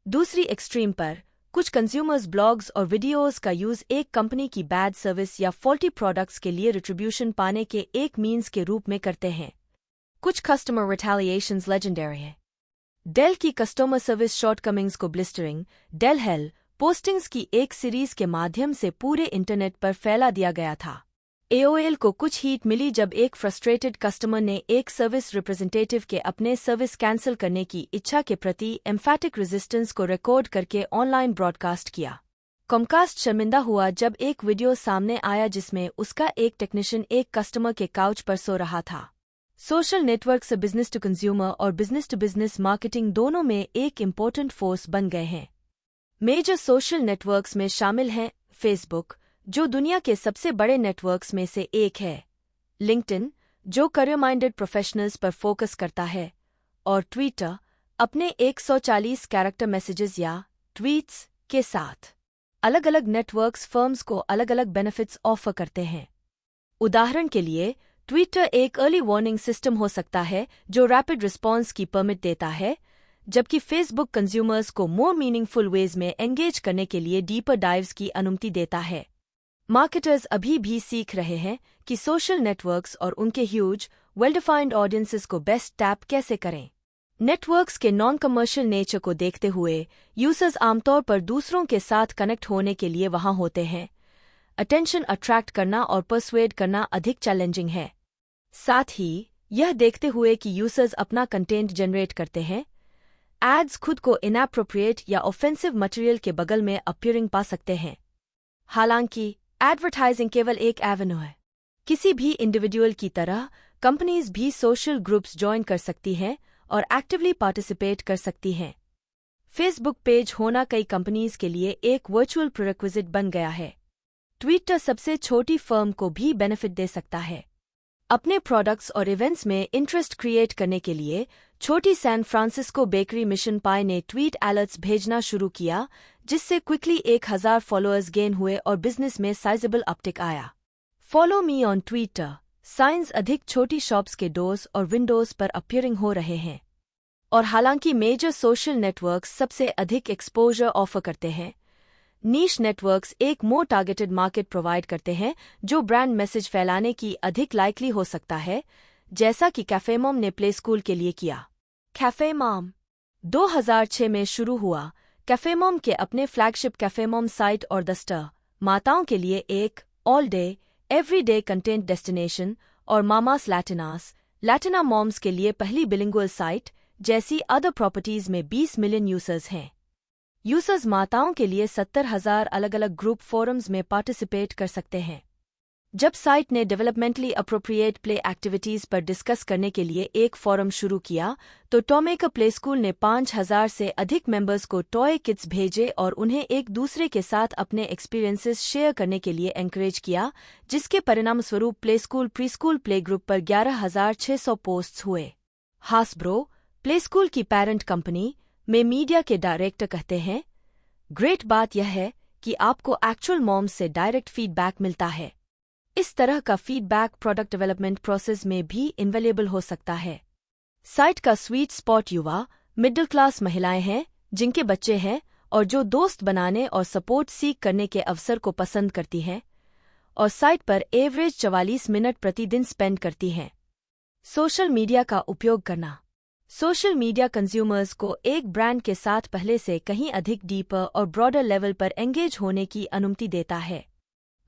दूसरी एक्सट्रीम पर कुछ कंज्यूमर्स ब्लॉग्स और वीडियोस का यूज एक कंपनी की बैड सर्विस या फॉल्टी प्रोडक्ट्स के लिए रिट्रीब्यूशन पाने के एक मीन्स के रूप में करते हैं। कुछ कस्टमर रिटेलिएशंस लेजेंडरी है। डेल की कस्टमर सर्विस शॉर्टकमिंग्स को ब्लिस्टरिंग डेल हेल पोस्टिंग्स की एक सीरीज के माध्यम से पूरे इंटरनेट पर फैला दिया गया था। AOL को कुछ हीट मिली जब एक फ्रस्ट्रेटेड कस्टमर ने एक सर्विस रिप्रेजेंटेटिव के अपने सर्विस कैंसिल करने की इच्छा के प्रति एम्फैटिक रेजिस्टेंस को रिकॉर्ड करके ऑनलाइन ब्रॉडकास्ट किया। कॉमकास्ट शर्मिंदा हुआ जब एक वीडियो सामने आया जिसमें उसका एक टेक्नीशियन एक कस्टमर के काउच पर सो रहा था। सोशल नेटवर्क से बिजनेस टू कंज्यूमर और बिजनेस टू बिजनेस मार्केटिंग दोनों में एक इम्पोर्टेंट फोर्स बन गए हैं। मेजर सोशल नेटवर्क्स में शामिल हैं फेसबुक, जो दुनिया के सबसे बड़े नेटवर्क्स में से एक है, लिंक्डइन, जो करियर माइंडेड प्रोफेशनल्स पर फोकस करता है, और ट्विटर, अपने 140 कैरेक्टर मैसेजेस या ट्वीट्स के साथ। अलग अलग नेटवर्क्स फर्म्स को अलग अलग बेनिफिट्स ऑफर करते हैं। उदाहरण के लिए, ट्विटर एक अर्ली वार्निंग सिस्टम हो सकता है जो रैपिड रिस्पॉन्स की परमिट देता है, जबकि फेसबुक कंज्यूमर्स को मोर मीनिंगफुल वेज में एंगेज करने के लिए डीपर डाइव्स की अनुमति देता है। मार्केटर्स अभी भी सीख रहे हैं कि सोशल नेटवर्क्स और उनके ह्यूज, वेल डिफाइंड ऑडियंसेस को बेस्ट टैप कैसे करें। नेटवर्क्स के नॉन कमर्शियल नेचर को देखते हुए यूजर्स आमतौर पर दूसरों के साथ कनेक्ट होने के लिए वहां होते हैं। अटेंशन अट्रैक्ट करना और परसुएड करना अधिक चैलेंजिंग है। साथ ही यह देखते हुए कि यूजर्स अपना कंटेंट जनरेट करते हैं, एड्स खुद को इनएप्रोप्रिएट या ऑफेंसिव मटेरियल के बगल में अपीयरिंग पा सकते हैं। हालांकि एडवर्टाइजिंग केवल एक एवेन्यू है। किसी भी इंडिविजुअल की तरह कंपनीज भी सोशल ग्रुप्स ज्वाइन कर सकती हैं और एक्टिवली पार्टिसिपेट कर सकती हैं। फेसबुक पेज होना कई कंपनीज के लिए एक वर्चुअल प्रीरेक्विजिट बन गया है। ट्विटर सबसे छोटी फर्म को भी बेनिफिट दे सकता है। अपने प्रोडक्ट्स और इवेंट्स में इंटरेस्ट क्रिएट करने के लिए छोटी सैन फ्रांसिस्को बेकरी मिशन पाई ने ट्वीट अलर्ट्स भेजना शुरू किया, जिससे क्विकली 1000 फॉलोअर्स गेन हुए और बिजनेस में साइजेबल अपटिक आया। Follow me on Twitter. Science अधिक छोटी शॉप्स के डोर्स और विंडोज पर अपीयरिंग हो रहे हैं। और हालांकि मेजर सोशल नेटवर्क्स सबसे अधिक एक्सपोजर ऑफर करते हैं, नीश नेटवर्क्स एक मोर टारगेटेड मार्केट प्रोवाइड करते हैं जो ब्रांड मैसेज फैलाने की अधिक लाइकली हो सकता है, जैसा कि कैफे मॉम ने प्ले स्कूल के लिए किया। कैफे मॉम 2006 में शुरू हुआ। कैफे मॉम के अपने फ्लैगशिप कैफे मॉम साइट और द स्टर माताओं के लिए एक all day everyday content destination और मामास लैटिना मॉम्स के लिए पहली बिलिंगुअल साइट जैसी अदर प्रॉपर्टीज में 20 मिलियन यूजर्स हैं। यूजर्स माताओं के लिए 70,000 अलग अलग ग्रुप फोरम्स में पार्टिसिपेट कर सकते हैं। जब साइट ने डेवलपमेंटली अप्रोप्रिएट प्ले एक्टिविटीज पर डिस्कस करने के लिए एक फोरम शुरू किया, तो टॉमेकर प्ले स्कूल ने 5000 से अधिक मेंबर्स को टॉय किट्स भेजे और उन्हें एक दूसरे के साथ अपने एक्सपीरियंसेस शेयर करने के लिए एनकरेज किया, जिसके परिणामस्वरूप play school pre school play group पर 11,600 पोस्ट्स हुए। हासब्रो, प्ले स्कूल की पेरेंट कंपनी, में मीडिया के डायरेक्टर कहते हैं, ग्रेट बात यह है कि आपको एक्चुअल मॉम्स से डायरेक्ट फीडबैक मिलता है। इस तरह का फीडबैक प्रोडक्ट डेवलपमेंट प्रोसेस में भी इनवेलेबल हो सकता है। साइट का स्वीट स्पॉट युवा, मिडिल क्लास महिलाएं हैं जिनके बच्चे हैं और जो दोस्त बनाने और सपोर्ट सीख करने के अवसर को पसंद करती हैं और साइट पर एवरेज 44 मिनट प्रतिदिन स्पेंड करती हैं। सोशल मीडिया का उपयोग करना। सोशल मीडिया कंज्यूमर्स को एक ब्रांड के साथ पहले से कहीं अधिक डीपर और ब्रॉडर लेवल पर एंगेज होने की अनुमति देता है।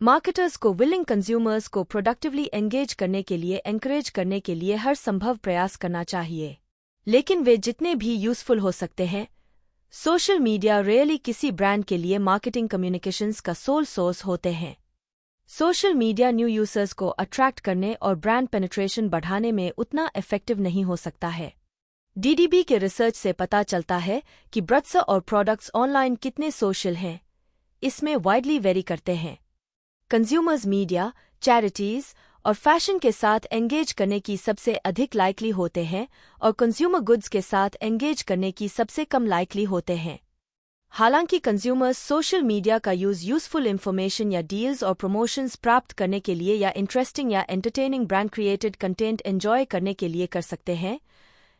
मार्केटर्स को विलिंग कंज्यूमर्स को प्रोडक्टिवली एंगेज करने के लिए एनकरेज करने के लिए हर संभव प्रयास करना चाहिए, लेकिन वे जितने भी यूजफुल हो सकते हैं, सोशल मीडिया रेयरली किसी ब्रांड के लिए मार्केटिंग कम्युनिकेशंस का सोल सोर्स होते हैं। सोशल मीडिया न्यू यूजर्स को अट्रैक्ट करने और ब्रांड पेनिट्रेशन बढ़ाने में उतना इफेक्टिव नहीं हो सकता है। डीडीबी के रिसर्च से पता चलता है कि ब्रांड्स और प्रोडक्ट्स ऑनलाइन कितने सोशल हैं, इसमें वाइडली वेरी करते हैं। कंज्यूमर्स मीडिया, चैरिटीज और फैशन के साथ एंगेज करने की सबसे अधिक लाइकली होते हैं और कंज्यूमर गुड्स के साथ एंगेज करने की सबसे कम लाइकली होते हैं। हालांकि कंज्यूमर्स सोशल मीडिया का यूजफुल इंफॉर्मेशन या डील्स और प्रमोशंस प्राप्त करने के लिए या इंटरेस्टिंग या entertaining brand created content enjoy करने के लिए कर सकते हैं,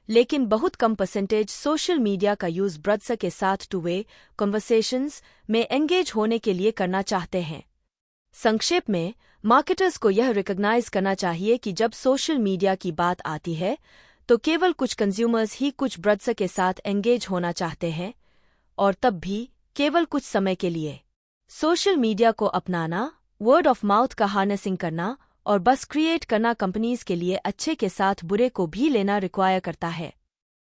लेकिन बहुत कम परसेंटेज सोशल मीडिया का यूज ब्रांड्स के साथ टू वे कन्वर्सेशंस में एंगेज होने के लिए करना चाहते हैं। संक्षेप में, मार्केटर्स को यह रिकॉग्नाइज करना चाहिए कि जब सोशल मीडिया की बात आती है तो केवल कुछ कंज्यूमर्स ही कुछ ब्रांड्स के साथ एंगेज होना चाहते हैं, और तब भी केवल कुछ समय के लिए। सोशल मीडिया को अपनाना, वर्ड ऑफ माउथ का हार्नेसिंग करना और बस क्रिएट करना कंपनीज के लिए अच्छे के साथ बुरे को भी लेना रिक्वायर करता है।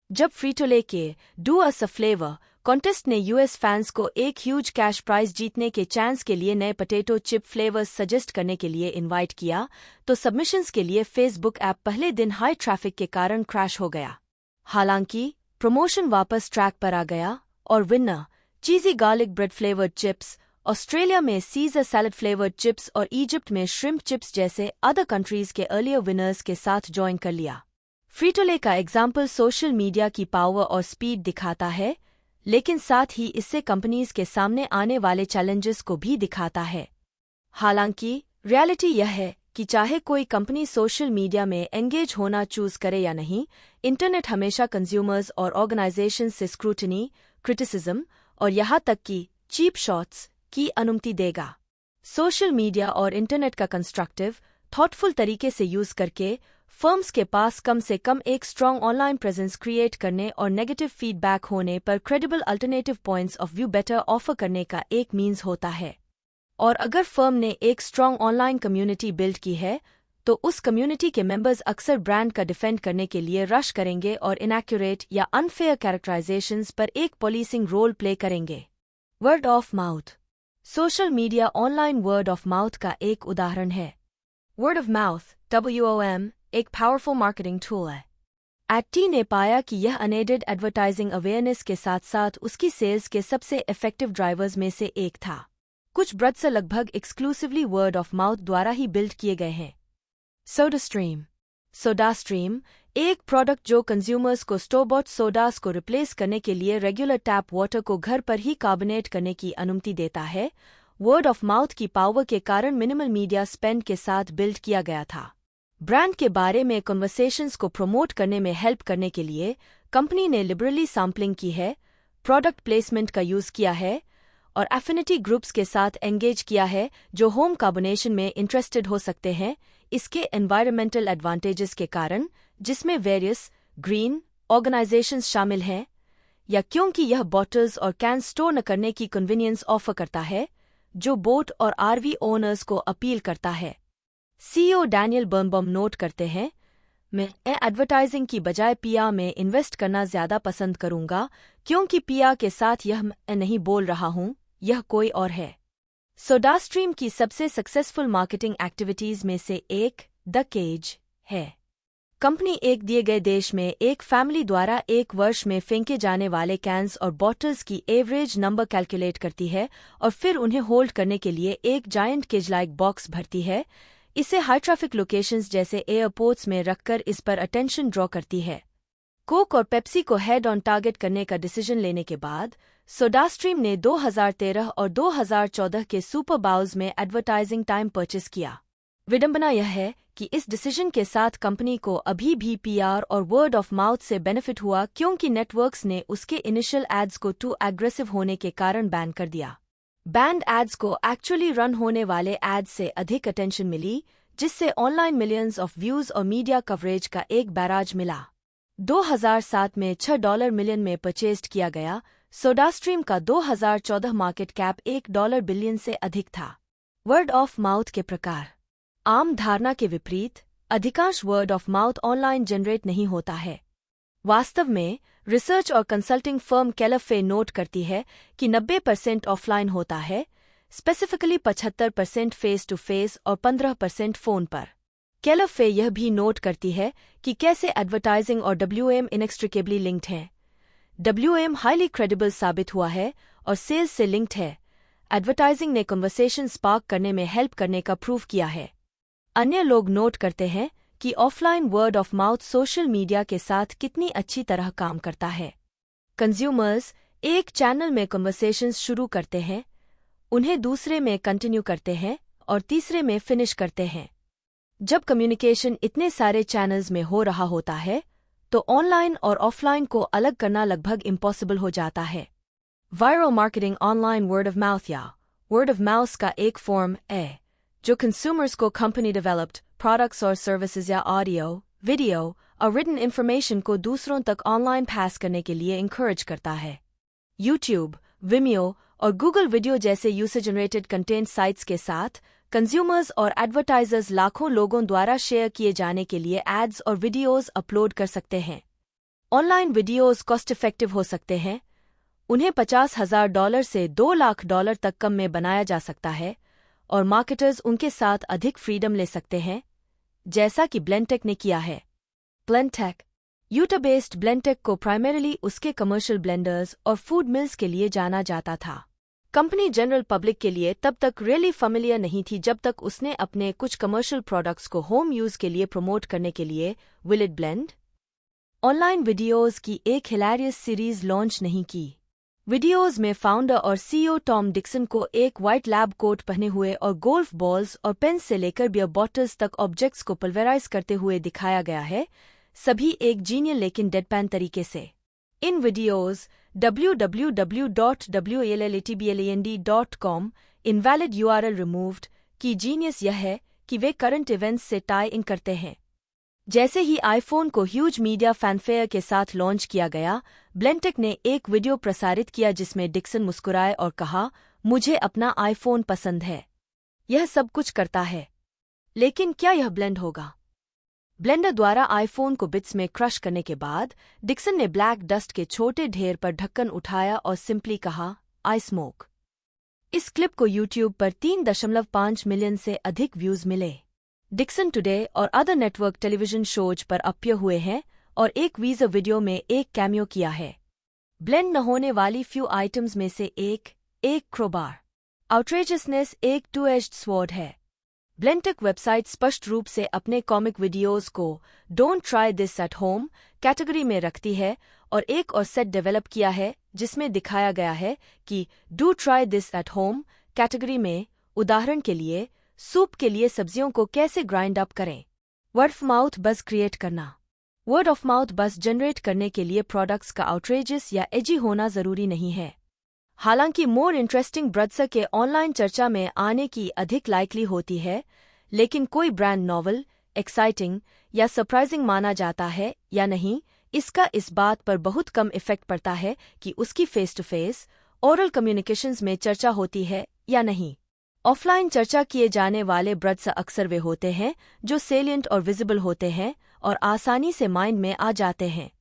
जब फ्रीटोले के do us a flavour contest ने यूएस फैंस को एक ह्यूज कैश प्राइज जीतने के चांस के लिए नए पोटैटो चिप फ्लेवर्स सजेस्ट करने के लिए इनवाइट किया, तो सबमिशंस के लिए फेसबुक ऐप पहले दिन हाई ट्रैफिक के कारण क्रैश हो गया। हालांकि प्रमोशन वापस ट्रैक पर आ गया और winner cheesy garlic bread flavoured chips, Australia में सीजर सैलड फ्लेवर्ड चिप्स और इजिप्ट में श्रिम्प चिप्स जैसे अदर कंट्रीज के अर्लियर विनर्स के साथ ज्वाइन कर लिया। फ्रीटोले का एग्जाम्पल सोशल मीडिया की पावर और स्पीड दिखाता है, लेकिन साथ ही इससे कंपनीज के सामने आने वाले चैलेंजेस को भी दिखाता है। हालांकि रियलिटी यह है कि चाहे कोई कंपनी सोशल मीडिया में एंगेज होना चूज करे या नहीं, इंटरनेट हमेशा कंज्यूमर्स और ऑर्गेनाइजेशंस से स्क्रूटनी, क्रिटिसिज्म और यहाँ तक कि चीप शॉट्स की अनुमति देगा। सोशल मीडिया और इंटरनेट का कंस्ट्रक्टिव, थॉटफुल तरीके से यूज करके फर्म्स के पास कम से कम एक स्ट्रॉन्ग ऑनलाइन प्रेजेंस क्रिएट करने और नेगेटिव फीडबैक होने पर credible alternative points of view better offer करने का एक मीन्स होता है। और अगर फर्म ने एक स्ट्रॉन्ग ऑनलाइन कम्युनिटी बिल्ड की है, तो उस कम्युनिटी के मेंबर्स अक्सर ब्रांड का डिफेंड करने के लिए रश करेंगे और इनएक्यूरेट या अनफेयर कैरेक्टराइजेशंस पर एक पुलिसिंग रोल प्ले करेंगे। Word of mouth. Social media online word of mouth का एक उदाहरण है। वर्ड ऑफ माउथ WOM एक पावरफुल मार्केटिंग टूल है। एटी ने पाया कि यह अनएडेड एडवर्टाइजिंग अवेयरनेस के साथ साथ उसकी सेल्स के सबसे इफेक्टिव ड्राइवर्स में से एक था। कुछ ब्रांड्स लगभग एक्सक्लूसिवली वर्ड ऑफ माउथ द्वारा ही बिल्ड किए गए हैं। सोडास्ट्रीम। सोडास्ट्रीम, एक प्रोडक्ट जो कंज्यूमर्स को स्टोर-बॉट सोडास को रिप्लेस करने के लिए रेगुलर टैप वाटर को घर पर ही कार्बोनेट करने की अनुमति देता है, वर्ड ऑफ माउथ की पावर के कारण मिनिमल मीडिया स्पेंड के साथ बिल्ड किया गया था। ब्रांड के बारे में कन्वर्सेशंस को प्रमोट करने में हेल्प करने के लिए कंपनी ने लिबरली सैम्पलिंग की है, प्रोडक्ट प्लेसमेंट का यूज किया है और एफिनिटी ग्रुप्स के साथ एंगेज किया है जो होम कार्बोनेशन में इंटरेस्टेड हो सकते हैं इसके एनवायरमेंटल एडवांटेजेस के कारण, जिसमें वेरियस ग्रीन ऑर्गेनाइजेशंस शामिल हैं, या क्योंकि यह बॉटल्स और कैन स्टोर न करने की कन्वीनियंस ऑफर करता है जो बोट और आरवी ओनर्स को अपील करता है। सीईओ डैनियल बर्नबॉम नोट करते हैं, मैं एडवर्टाइजिंग की बजाय पीआर में इन्वेस्ट करना ज्यादा पसंद करूंगा क्योंकि पीआर के साथ यह मैं नहीं बोल रहा हूं, यह कोई और है। सोडास्ट्रीम की सबसे सक्सेसफुल मार्केटिंग एक्टिविटीज में से एक द केज है। कंपनी एक दिए गए देश में एक फैमिली द्वारा एक वर्ष में फेंके जाने वाले कैंस और बॉटल्स की एवरेज नंबर कैलकुलेट करती है और फिर उन्हें होल्ड करने के लिए एक जायंट केज लाइक बॉक्स भरती है। इसे हाई ट्रैफिक लोकेशंस जैसे एयरपोर्ट्स में रखकर इस पर अटेंशन ड्रॉ करती है। कोक और पेप्सी को हेड ऑन टारगेट करने का डिसीजन लेने के बाद सोडास्ट्रीम ने 2013 और 2014 के सुपर बाउल्स में एडवर्टाइजिंग टाइम परचेस किया। विडंबना यह है कि इस डिसीजन के साथ कंपनी को अभी भी पीआर और वर्ड ऑफ माउथ से बेनिफिट हुआ क्योंकि नेटवर्क्स ने उसके इनिशियल एड्स को टू एग्रेसिव होने के कारण बैन कर दिया। बैंड एड्स को एक्चुअली रन होने वाले एड्स से अधिक अटेंशन मिली, जिससे ऑनलाइन मिलियंस ऑफ व्यूज और मीडिया कवरेज का एक बैराज मिला। 2007 में $6 मिलियन में परचेस्ड किया गया। सोडास्ट्रीम का 2014 मार्केट कैप $1 बिलियन से अधिक था। वर्ड ऑफ माउथ के प्रकार। आम धारणा के विपरीत, अधिकांश word of mouth online generate नहीं होता है। वास्तव में, रिसर्च और कंसल्टिंग फर्म कैलफे नोट करती है कि 90% ऑफलाइन होता है, स्पेसिफिकली 75% फेस टू फेस और 15% फोन पर। कैलफे यह भी नोट करती है कि कैसे एडवर्टाइजिंग और WM इनेक्स्ट्रिकेबली लिंक्ड हैं। WM हाईली क्रेडिबल साबित हुआ है और सेल्स से लिंक्ड है। एडवर्टाइजिंग ने कन्वर्सेशन स्पार्क करने में हेल्प करने का प्रूव किया है। अन्य लोग नोट करते हैं कि offline word of mouth social media के साथ कितनी अच्छी तरह काम करता है। कंज्यूमर्स एक चैनल में कन्वर्सेशंस शुरू करते हैं, उन्हें दूसरे में कंटिन्यू करते हैं और तीसरे में फिनिश करते हैं। जब कम्युनिकेशन इतने सारे चैनल्स में हो रहा होता है, तो ऑनलाइन और ऑफलाइन को अलग करना लगभग इम्पॉसिबल हो जाता है। Viral marketing online word of mouth या वर्ड ऑफ माउथ का एक फॉर्म है जो कंज्यूमर्स को कंपनी डेवलप्ड प्रोडक्ट्स और सर्विसेज या ऑडियो, वीडियो और रिटन इन्फॉर्मेशन को दूसरों तक ऑनलाइन पास करने के लिए इंकरेज करता है। यूट्यूब, विमियो और गूगल वीडियो जैसे यूजर जनरेटेड कंटेंट साइट्स के साथ कंज्यूमर्स और एडवर्टाइजर्स लाखों लोगों द्वारा शेयर किए जाने के लिए एड्स और वीडियोस अपलोड कर सकते हैं। ऑनलाइन वीडियोस कॉस्ट इफेक्टिव हो सकते हैं। उन्हें $50,000 से $2 लाख तक कम में बनाया जा सकता है और मार्केटर्स उनके साथ अधिक फ्रीडम ले सकते हैं, जैसा कि ब्लेंटेक ने किया है। ब्लेंटेक यूटा बेस्ड ब्लेंटेक को प्राइमरीली उसके कमर्शियल ब्लेंडर्स और फूड मिल्स के लिए जाना जाता था। कंपनी जनरल पब्लिक के लिए तब तक रियली फैमिलियर नहीं थी जब तक उसने अपने कुछ कमर्शियल प्रोडक्ट्स को होम यूज के लिए प्रमोट करने के लिए will it blend online videos की एक हिलेरियस सीरीज लॉन्च नहीं की। वीडियोज में फाउंडर और सीईओ टॉम डिक्सन को एक व्हाइट लैब कोट पहने हुए और गोल्फ बॉल्स और पेन से लेकर बियर बॉटल्स तक ऑब्जेक्ट्स को पल्वेराइज करते हुए दिखाया गया है, सभी एक जीनियल लेकिन डेडपैन तरीके से। इन videos www.wllatbland.com invalid URL removed की जीनियस यह है कि वे करंट इवेंट्स से टाई इन करते हैं। जैसे ही आईफोन को ह्यूज मीडिया फैनफेयर के साथ लॉन्च किया गया, ब्लेंटेक ने एक वीडियो प्रसारित किया जिसमें डिक्सन मुस्कुराए और कहा, मुझे अपना आईफोन पसंद है। यह सब कुछ करता है, लेकिन क्या यह ब्लेंड होगा? ब्लेंडर द्वारा आईफोन को बिट्स में क्रश करने के बाद डिक्सन ने ब्लैक डस्ट के छोटे ढेर पर ढक्कन उठाया और सिंपली कहा, आई स्मोक। इस क्लिप को यूट्यूब पर 3.5 मिलियन से अधिक व्यूज मिले। डिक्सन टुडे और अदर नेटवर्क टेलीविजन शोज पर अपीयर हुए हैं और एक वीजर वीडियो में एक कैमियो किया है। ब्लेंड न होने वाली फ्यू आइटम्स में से एक क्रोबार। आउटरेजसनेस एक टू-एज्ड स्वॉर्ड है। ब्लेंटेक वेबसाइट स्पष्ट रूप से अपने कॉमिक वीडियोज़ को don't try this at home category में रखती है और एक और सेट डेवलप किया है जिसमें दिखाया गया है कि do try this at home category में उदाहरण के लिए सूप के लिए सब्जियों को कैसे ग्राइंड अप करें। Word of mouth buzz create करना। Word of mouth buzz generate करने के लिए प्रोडक्ट्स का आउटरेजियस या एजी होना जरूरी नहीं है। हालांकि मोर इंटरेस्टिंग ब्रद्स के ऑनलाइन चर्चा में आने की अधिक लाइकली होती है, लेकिन कोई ब्रांड नॉवल, एक्साइटिंग या सरप्राइजिंग माना जाता है या नहीं, इसका इस बात पर बहुत कम इफेक्ट पड़ता है कि उसकी face to face oral communications में चर्चा होती है या नहीं। ऑफलाइन चर्चा किए जाने वाले ब्रद्स अक्सर वे होते हैं जो सेलिएंट और विजिबल होते हैं और आसानी से माइंड में आ जाते हैं।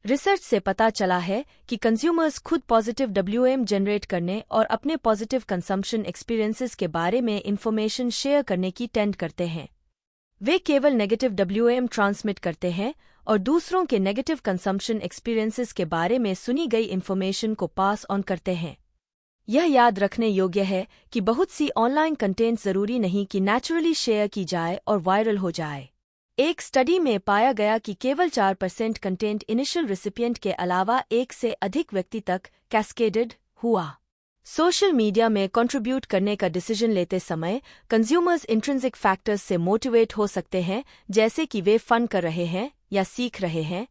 रिसर्च से पता चला है कि कंज्यूमर्स खुद पॉजिटिव WM जनरेट करने और अपने पॉजिटिव कंजम्पशन एक्सपीरियंसेस के बारे में इंफॉर्मेशन शेयर करने की टेंड करते हैं। वे केवल नेगेटिव WM ट्रांसमिट करते हैं और दूसरों के नेगेटिव कंजम्पशन एक्सपीरियंसेस के बारे में सुनी गई इंफॉर्मेशन को पास ऑन करते हैं। यह याद रखने योग्य है कि बहुत सी ऑनलाइन कंटेंट जरूरी नहीं कि नेचुरली शेयर की जाए और वायरल हो जाए। एक स्टडी में पाया गया कि केवल 4% कंटेंट इनिशियल रिसिपिएंट के अलावा एक से अधिक व्यक्ति तक कैस्केडेड हुआ। सोशल मीडिया में कंट्रीब्यूट करने का डिसीजन लेते समय कंज्यूमर्स इंट्रिंसिक फैक्टर्स से मोटिवेट हो सकते हैं, जैसे कि वे फन कर रहे हैं या सीख रहे हैं,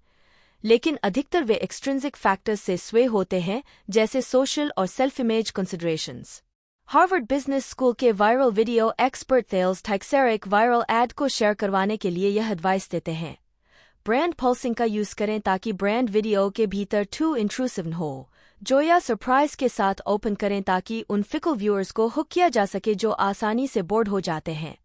लेकिन अधिकतर वे एक्सट्रिंसिक फैक्टर्स से स्वे होते हैं, जैसे सोशल और self image considerations. Harvard business school के वायरल वीडियो एक्सपर्ट थेल्स टाइक्सेर एक वायरल एड को शेयर करवाने के लिए यह एडवाइस देते हैं। ब्रांड पल्सिंग का यूज करें ताकि ब्रांड वीडियो के भीतर टू इंट्रूसिव हो, जो या सरप्राइज के साथ ओपन करें ताकि उन फिकल व्यूअर्स को हुक किया जा सके जो आसानी से बोर्ड हो जाते हैं।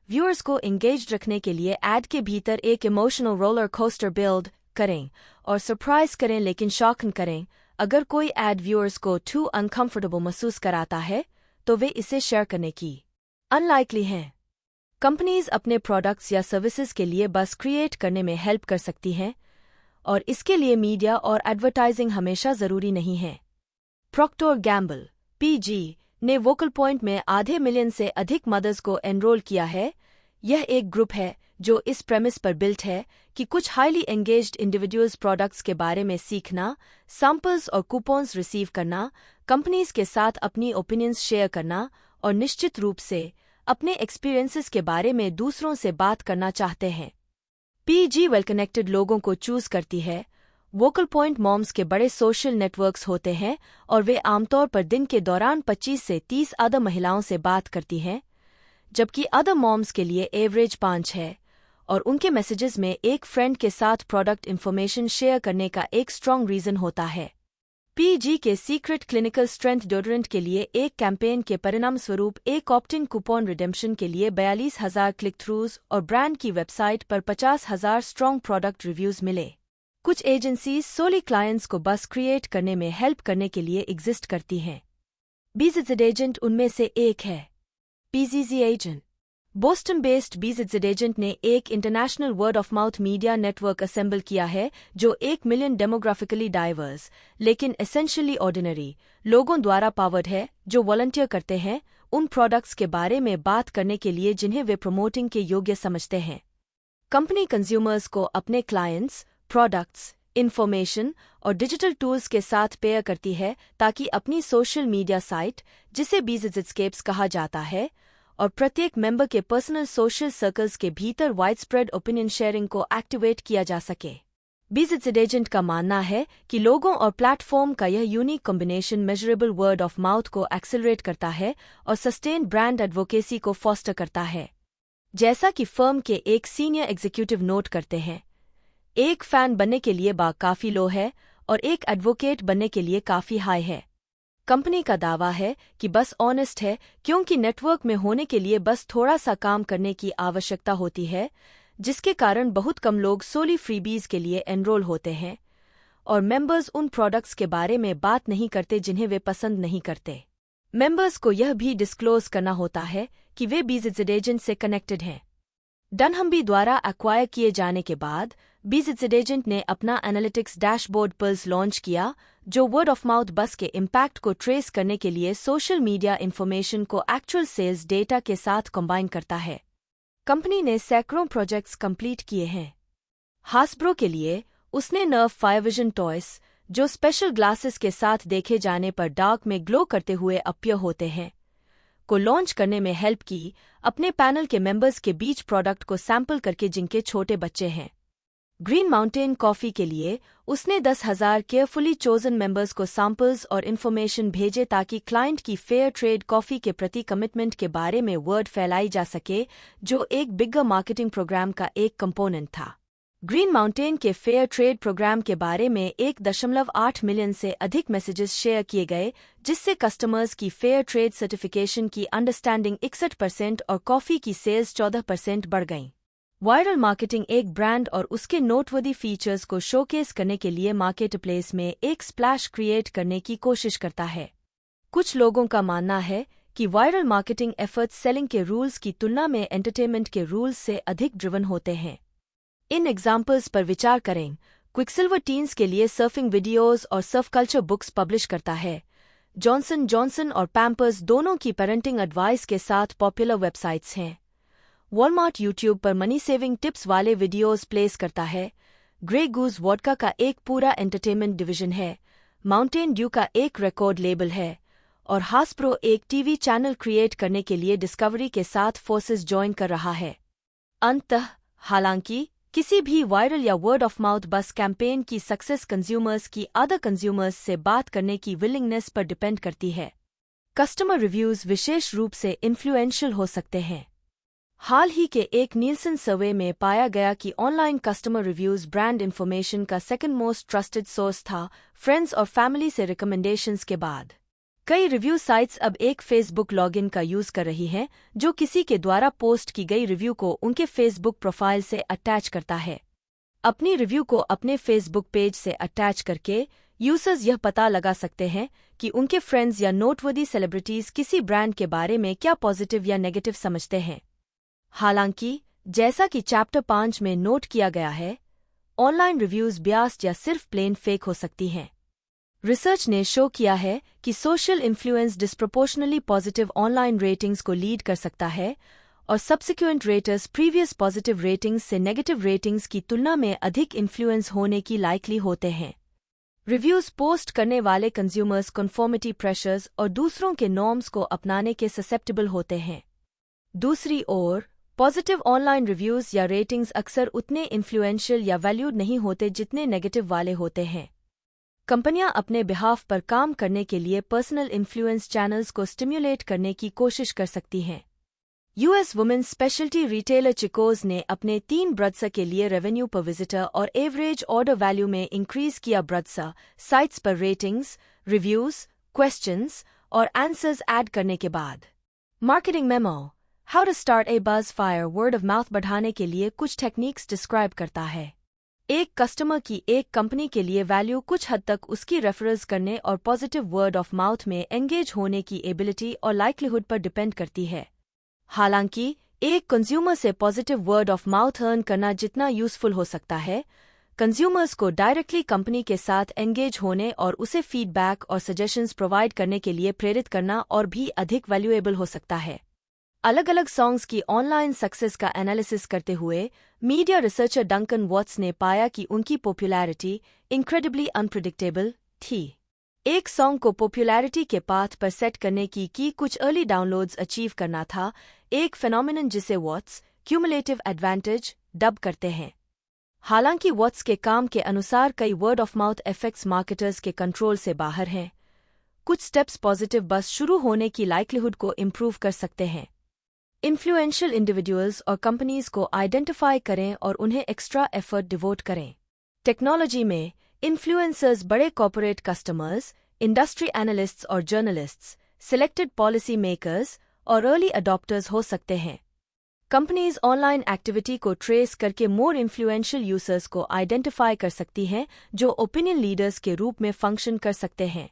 व्यूअर्स को एंगेज्ड रखने के लिए एड के भीतर एक इमोशनल रोलर कोस्टर बिल्ड करें और सरप्राइज करें लेकिन शॉक न करें। अगर कोई एड व्यूअर्स को टू अनकंफर्टेबल महसूस कराता है तो वे इसे शेयर करने की अनलाइकली हैं। कंपनीज अपने प्रोडक्ट्स या सर्विसेज के लिए बस क्रिएट करने में हेल्प कर सकती हैं और इसके लिए मीडिया और एडवर्टाइजिंग हमेशा जरूरी नहीं है। प्रॉक्टर गैम्बल PG ने वोकल पॉइंट में 500 मिलियन से अधिक मदर्स को एनरोल किया है। यह एक ग्रुप है जो इस प्रेमिस पर बिल्ट है कि कुछ हाईली एंगेज्ड इंडिविजुअल्स प्रोडक्ट्स के बारे में सीखना, सैंपल्स और कूपन्स रिसीव करना, कंपनीज के साथ अपनी ओपिनियंस शेयर करना और निश्चित रूप से अपने एक्सपीरियंसेस के बारे में दूसरों से बात करना चाहते हैं। PG वेल कनेक्टेड लोगों को चूज करती है। वोकल पॉइंट मॉम्स के बड़े सोशल नेटवर्क्स होते हैं और वे आमतौर पर दिन के दौरान 25 से 30 अदर महिलाओं से बात करती हैं, जबकि अदर मॉम्स के लिए एवरेज 5 है और उनके मैसेजेस में एक फ्रेंड के साथ प्रोडक्ट इन्फॉर्मेशन शेयर करने का एक स्ट्रॉन्ग रीजन होता है। PG के सीक्रेट क्लिनिकल स्ट्रेंथ डिओड्रेंट के लिए एक कैंपेन के परिणाम स्वरूप एक ऑप्ट-इन कूपन रिडेम्पशन के लिए 42,000 क्लिक थ्रूज और ब्रांड की वेबसाइट पर 50,000 स्ट्रॉन्ग प्रोडक्ट रिव्यूज मिले। कुछ एजेंसीज सोली क्लाइंट्स को बस क्रिएट करने में हेल्प करने के लिए एग्जिस्ट करती हैं। BZZ एजेंट उनमें से एक है। BZZ agent Boston based BZZ agent ने एक international word of mouth media network assemble किया है जो 1 मिलियन डेमोग्राफिकली डाइवर्स लेकिन एसेंशियली ऑर्डिनरी लोगों द्वारा पावर्ड है, जो वॉलंटियर करते हैं उन प्रोडक्ट्स के बारे में बात करने के लिए जिन्हें वे प्रमोटिंग के योग्य समझते हैं। कंपनी कंज्यूमर्स को अपने क्लाइंट्स, प्रोडक्ट्स, इन्फॉर्मेशन और डिजिटल टूल्स के साथ पेयर करती है ताकि अपनी सोशल मीडिया साइट, जिसे BZZscapes कहा जाता है, और प्रत्येक मेंबर के पर्सनल सोशल सर्कल्स के भीतर वाइडस्प्रेड ओपिनियन शेयरिंग को एक्टिवेट किया जा सके। BZZ एजेंट का मानना है कि लोगों और प्लेटफॉर्म का यह unique combination measurable word of mouth को एक्सेलरेट करता है और सस्टेन ब्रांड एडवोकेसी को फॉस्टर करता है। जैसा कि फर्म के एक सीनियर एग्जीक्यूटिव नोट करते हैं, एक फैन बनने के लिए बार काफी लो है और एक एडवोकेट बनने के लिए काफी हाई है। कंपनी का दावा है कि बस ऑनेस्ट है क्योंकि नेटवर्क में होने के लिए बस थोड़ा सा काम करने की आवश्यकता होती है, जिसके कारण बहुत कम लोग सोली फ्रीबीज के लिए एनरोल होते हैं और मेंबर्स उन प्रोडक्ट्स के बारे में बात नहीं करते जिन्हें वे पसंद नहीं करते। मेंबर्स को यह भी डिस्क्लोज करना होता है कि वे BZZ एजेंट से कनेक्टेड हैं। डनहम्बी द्वारा एक्वायर किए जाने के बाद बीज़ एजेंट ने अपना एनालिटिक्स डैशबोर्ड पल्स लॉन्च किया, जो वर्ड ऑफ माउथ बस के इम्पैक्ट को ट्रेस करने के लिए सोशल मीडिया इन्फॉर्मेशन को एक्चुअल सेल्स डेटा के साथ कंबाइन करता है। कंपनी ने सैकड़ों प्रोजेक्ट्स कंप्लीट किए हैं। हासब्रो के लिए उसने नर्व फायरविजन टॉयस, जो स्पेशल ग्लासेस के साथ देखे जाने पर डार्क में ग्लो करते हुए अपीयर होते हैं, को लॉन्च करने में हेल्प की, अपने पैनल के मेंबर्स के बीच प्रोडक्ट को सैंपल करके जिनके छोटे बच्चे हैं। ग्रीन माउंटेन कॉफी के लिए उसने 10,000 केयरफुली चोजन मेंबर्स को सैंपल्स और इन्फॉर्मेशन भेजे ताकि क्लाइंट की फेयर ट्रेड कॉफी के प्रति कमिटमेंट के बारे में वर्ड फैलाई जा सके, जो एक बिगर मार्केटिंग प्रोग्राम का एक कंपोनेंट था। ग्रीन माउंटेन के फेयर ट्रेड प्रोग्राम के बारे में 1.8 मिलियन से अधिक मैसेजेस शेयर किए गए, जिससे कस्टमर्स की फेयर ट्रेड सर्टिफिकेशन की अंडरस्टैंडिंग 61% और कॉफी की सेल्स 14% बढ़ गईं। वायरल मार्केटिंग एक ब्रांड और उसके नोटवर्दी फीचर्स को शोकेस करने के लिए मार्केटप्लेस में एक स्प्लैश क्रिएट करने की कोशिश करता है। कुछ लोगों का मानना है कि वायरल मार्केटिंग एफर्ट्स सेलिंग के रूल्स की तुलना में एंटरटेनमेंट के रूल्स से अधिक ड्रिवन होते हैं। इन एग्जाम्पल्स पर विचार करें। क्विकसिल्वर टीन्स के लिए सर्फिंग वीडियोस और सर्फ कल्चर बुक्स पब्लिश करता है। जॉनसन जॉनसन और पैम्पर्स दोनों की पेरेंटिंग एडवाइस के साथ पॉपुलर वेबसाइट्स हैं। वॉलमार्ट यूट्यूब पर मनी सेविंग टिप्स वाले वीडियोस प्लेस करता है। ग्रे गूज वोडका का एक पूरा एंटरटेनमेंट डिवीजन है। माउंटेन ड्यू का एक रिकॉर्ड लेबल है। और हासब्रो एक टीवी चैनल क्रिएट करने के लिए डिस्कवरी के साथ फोर्सेस ज्वाइन कर रहा है। अंततः, हालांकि किसी भी वायरल या वर्ड ऑफ माउथ बस कैंपेन की सक्सेस कंज्यूमर्स की अदर कंज्यूमर्स से बात करने की विलिंगनेस पर डिपेंड करती है। कस्टमर रिव्यूज विशेष रूप से इन्फ्लुएंशियल हो सकते हैं। हाल ही के एक नीलसन सर्वे में पाया गया कि online customer reviews brand information का सेकंड मोस्ट ट्रस्टेड सोर्स था, फ्रेंड्स और फैमिली से रिकमेंडेशंस के बाद। कई रिव्यू साइट्स अब एक फेसबुक लॉगिन का यूज कर रही हैं, जो किसी के द्वारा पोस्ट की गई रिव्यू को उनके फेसबुक प्रोफाइल से अटैच करता है। अपनी रिव्यू को अपने फेसबुक पेज से अटैच करके यूजर्स यह पता लगा सकते हैं कि उनके फ्रेंड्स या नोटवर्दी सेलिब्रिटीज किसी ब्रांड के बारे में क्या पॉजिटिव या नेगेटिव समझते हैं। हालांकि, जैसा कि चैप्टर 5 में नोट किया गया है, ऑनलाइन रिव्यूज बियास्ड या सिर्फ प्लेन फेक हो सकती हैं। रिसर्च ने शो किया है कि social influence disproportionately positive online ratings को लीड कर सकता है और subsequent raters previous positive ratings से नेगेटिव रेटिंग्स की तुलना में अधिक इन्फ्लुएंस होने की लाइकली होते हैं। रिव्यूज पोस्ट करने वाले कंज्यूमर्स कन्फॉर्मिटी प्रेशर्स और दूसरों के नॉर्म्स को अपनाने के ससेप्टेबल होते हैं। दूसरी ओर, पॉजिटिव ऑनलाइन रिव्यूज या रेटिंग्स अक्सर उतने इन्फ्लुएंशियल या वैल्यूड नहीं होते जितने नेगेटिव वाले होते हैं। कंपनियां अपने बिहाफ पर काम करने के लिए पर्सनल इन्फ्लुएंस चैनल्स को स्टिम्युलेट करने की कोशिश कर सकती हैं। यूएस वुमेन्स स्पेशलिटी रिटेलर चिकोज ने अपने 3 ब्रड्स के लिए रेवेन्यू पर विजिटर और एवरेज ऑर्डर वैल्यू में इंक्रीज किया। ब्रड्स साइट्स पर रेटिंग्स, रिव्यूज, क्वेश्चंस और आंसर्स ऐड करने के बाद। Marketing memo, how to start a buzz fire word of mouth बढ़ाने के लिए कुछ टेक्निक्स डिस्क्राइब करता है। एक कस्टमर की एक कंपनी के लिए वैल्यू कुछ हद तक उसकी रेफरल्स करने और पॉजिटिव वर्ड ऑफ माउथ में एंगेज होने की एबिलिटी और लाइक्लीहुड पर डिपेंड करती है। हालांकि, एक कंज्यूमर से positive word of mouth earn करना जितना यूजफुल हो सकता है, कंज्यूमर्स को डायरेक्टली कंपनी के साथ एंगेज होने और उसे फीडबैक और सजेशंस प्रोवाइड करने के लिए प्रेरित करना और भी अधिक वैल्यूएबल हो सकता है। अलग अलग सॉन्ग्स की ऑनलाइन सक्सेस का एनालिसिस करते हुए मीडिया रिसर्चर डंकन वॉट्स ने पाया कि उनकी पॉपुलैरिटी इनक्रेडिबली अनप्रिडिक्टेबल थी। एक सॉन्ग को पॉपुलैरिटी के पाथ पर सेट करने की कुछ अर्ली डाउनलोड्स अचीव करना था, एक फेनोमेनन जिसे वॉट्स क्यूमुलेटिव एडवांटेज डब करते हैं। हालांकि वॉट्स के काम के अनुसार कई word of mouth effects marketers के कंट्रोल से बाहर हैं। कुछ स्टेप्स पॉजिटिव बस शुरू होने की लाइक्लीहुड को इम्प्रूव कर सकते हैं। इन्फ्लुएंशियल इंडिविजुअल्स और कंपनीज को आइडेंटिफाई करें और उन्हें एक्स्ट्रा एफर्ट डिवोट करें। टेक्नोलॉजी में इन्फ्लुएंसर्स बड़े कॉर्पोरेट कस्टमर्स, इंडस्ट्री एनालिस्ट्स और जर्नलिस्ट्स, सिलेक्टेड पॉलिसी मेकर्स और अर्ली अडॉप्टर्स हो सकते हैं। कंपनीज ऑनलाइन एक्टिविटी को ट्रेस करके मोर इन्फ्लुएंशियल यूजर्स को आइडेंटिफाई कर सकती हैं जो ओपिनियन लीडर्स के रूप में फंक्शन कर सकते हैं।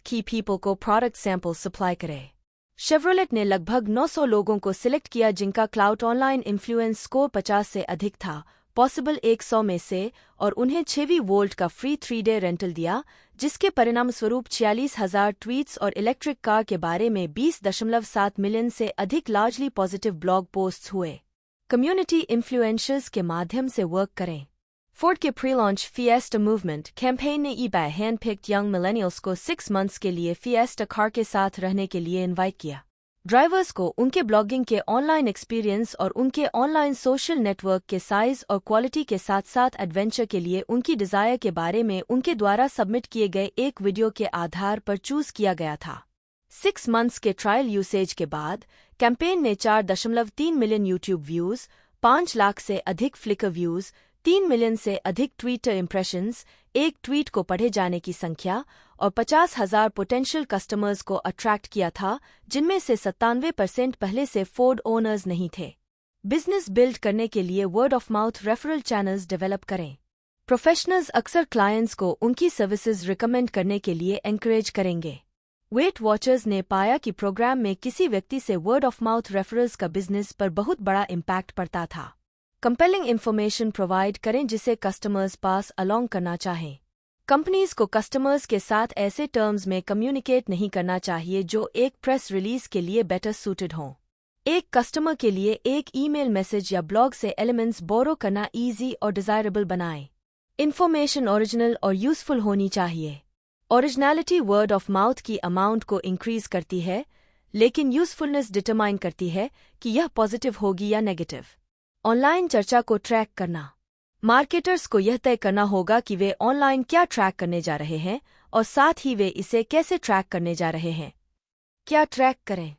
*की पीपल को प्रोडक्ट सैंपल सप्लाई करें। शेवरोलेट ने लगभग 900 लोगों को सिलेक्ट किया जिनका क्लाउड ऑनलाइन इन्फ्लुएंस स्कोर 50 से अधिक था, पॉसिबल 100 में से, और उन्हें 6 वोल्ट का फ्री 3-डे रेंटल दिया, जिसके परिणामस्वरूप 46,000 ट्वीट्स और इलेक्ट्रिक कार के बारे में 20.7 मिलियन से अधिक लार्जली पॉजिटिव ब्लॉग पोस्ट्स हुए। कम्युनिटी इन्फ्लुएंशर्स के माध्यम से वर्क करें। फोर्ड के प्री-लॉन्च फिएस्टा मूवमेंट कैंपेन ने eBay हैंड-पिक्ड यंग मिलेनियल्स को 6 मंथ्स के लिए फिएस्टा कार के साथ रहने के लिए इनवाइट किया। ड्राइवर्स को उनके ब्लॉगिंग के ऑनलाइन एक्सपीरियंस और उनके ऑनलाइन सोशल नेटवर्क के साइज और क्वालिटी के साथ साथ एडवेंचर के लिए उनकी डिजायर के बारे में उनके द्वारा सबमिट किए गए एक वीडियो के आधार पर चूज किया गया था। 6 मंथ्स के ट्रायल यूसेज के बाद कैंपेन ने 4.3 मिलियन यूट्यूब व्यूज, 5 लाख से अधिक फ्लिकर व्यूज, 3 मिलियन से अधिक ट्विटर इम्प्रेशंस, एक ट्वीट को पढ़े जाने की संख्या और 50,000 पोटेंशियल कस्टमर्स को अट्रैक्ट किया था, जिनमें से 97% पहले से फोर्ड ओनर्स नहीं थे। बिजनेस बिल्ड करने के लिए word of mouth referral channels develop करें। प्रोफेशनल्स अक्सर क्लाइंट्स को उनकी सर्विसेज रिकमेंड करने के लिए एनकरेज करेंगे। वेट वॉचर्स ने पाया कि प्रोग्राम में किसी व्यक्ति से वर्ड ऑफ माउथ रेफरल्स का बिजनेस पर बहुत बड़ा इम्पैक्ट पड़ता था। कंपेलिंग इन्फॉर्मेशन प्रोवाइड करें जिसे कस्टमर्स पास अलोंग करना चाहें। कंपनीज को कस्टमर्स के साथ ऐसे टर्म्स में कम्युनिकेट नहीं करना चाहिए जो एक प्रेस रिलीज के लिए बेटर सूटेड हों। एक कस्टमर के लिए एक ईमेल मैसेज या ब्लॉग से एलिमेंट्स बोरो करना ईजी और डिजायरेबल बनाएं। इन्फॉर्मेशन ओरिजिनल और यूजफुल होनी चाहिए। ओरिजिनलिटी वर्ड ऑफ माउथ की अमाउंट को इंक्रीज करती है, लेकिन यूजफुलनेस डिटरमाइन करती है कि यह पॉजिटिव होगी या नेगेटिव। ऑनलाइन चर्चा को ट्रैक करना। मार्केटर्स को यह तय करना होगा कि वे ऑनलाइन क्या ट्रैक करने जा रहे हैं और साथ ही वे इसे कैसे ट्रैक करने जा रहे हैं। क्या ट्रैक करें?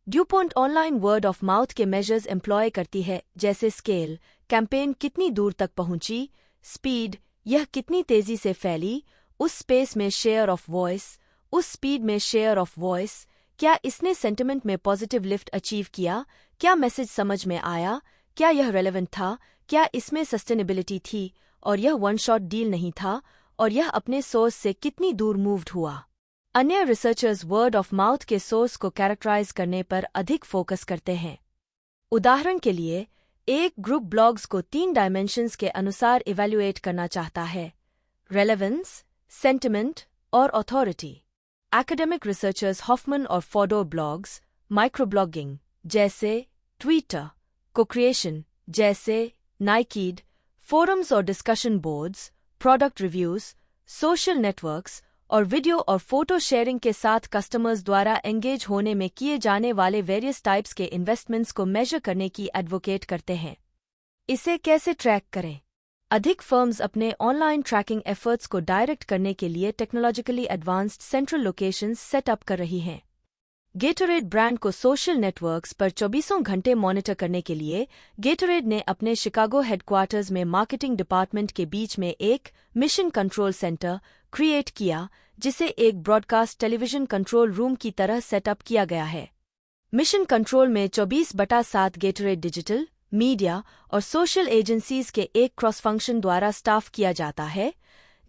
Dupont online word of mouth के मेजर्स एम्प्लॉय करती है, जैसे स्केल, कैंपेन कितनी दूर तक पहुंची, स्पीड, यह कितनी तेजी से फैली, उस स्पेस में शेयर ऑफ वॉइस, उस स्पीड में शेयर ऑफ वॉइस, क्या इसने सेंटिमेंट में पॉजिटिव लिफ्ट अचीव किया, क्या मैसेज समझ में आया, क्या यह रेलेवेंट था, क्या इसमें सस्टेनेबिलिटी थी और यह वन शॉट डील नहीं था, और यह अपने सोर्स से कितनी दूर मूव्ड हुआ। अन्य रिसर्चर्स वर्ड ऑफ माउथ के सोर्स को कैरेक्टराइज करने पर अधिक फोकस करते हैं। उदाहरण के लिए, एक ग्रुप ब्लॉग्स को 3 डायमेंशंस के अनुसार इवैल्यूएट करना चाहता है: रेलेवेंस, सेंटिमेंट और अथॉरिटी। एकेडमिक रिसर्चर्स हॉफमन और फोडोर ब्लॉग्स, माइक्रोब्लॉगिंग जैसे ट्विटर, को-क्रिएशन जैसे नाइकीड, फोरम्स और discussion boards, product reviews, social networks और वीडियो और फोटो शेयरिंग के साथ कस्टमर्स द्वारा एंगेज होने में किए जाने वाले वेरियस टाइप्स के इन्वेस्टमेंट्स को मेजर करने की एडवोकेट करते हैं। इसे कैसे ट्रैक करें? अधिक फर्म्स अपने ऑनलाइन ट्रैकिंग एफर्ट्स को डायरेक्ट करने के लिए technologically advanced central locations set up कर रही हैं। गेटोरेड ब्रांड को सोशल नेटवर्क्स पर 24 घंटे मॉनिटर करने के लिए गेटोरेड ने अपने शिकागो हेडक्वार्टर्स में मार्केटिंग डिपार्टमेंट के बीच में एक मिशन कंट्रोल सेंटर क्रिएट किया, जिसे एक ब्रॉडकास्ट टेलीविजन कंट्रोल रूम की तरह सेटअप किया गया है। मिशन कंट्रोल में 24/7 गेटोरेड डिजिटल, मीडिया और सोशल एजेंसीज के एक क्रॉस फंक्शन द्वारा स्टाफ किया जाता है,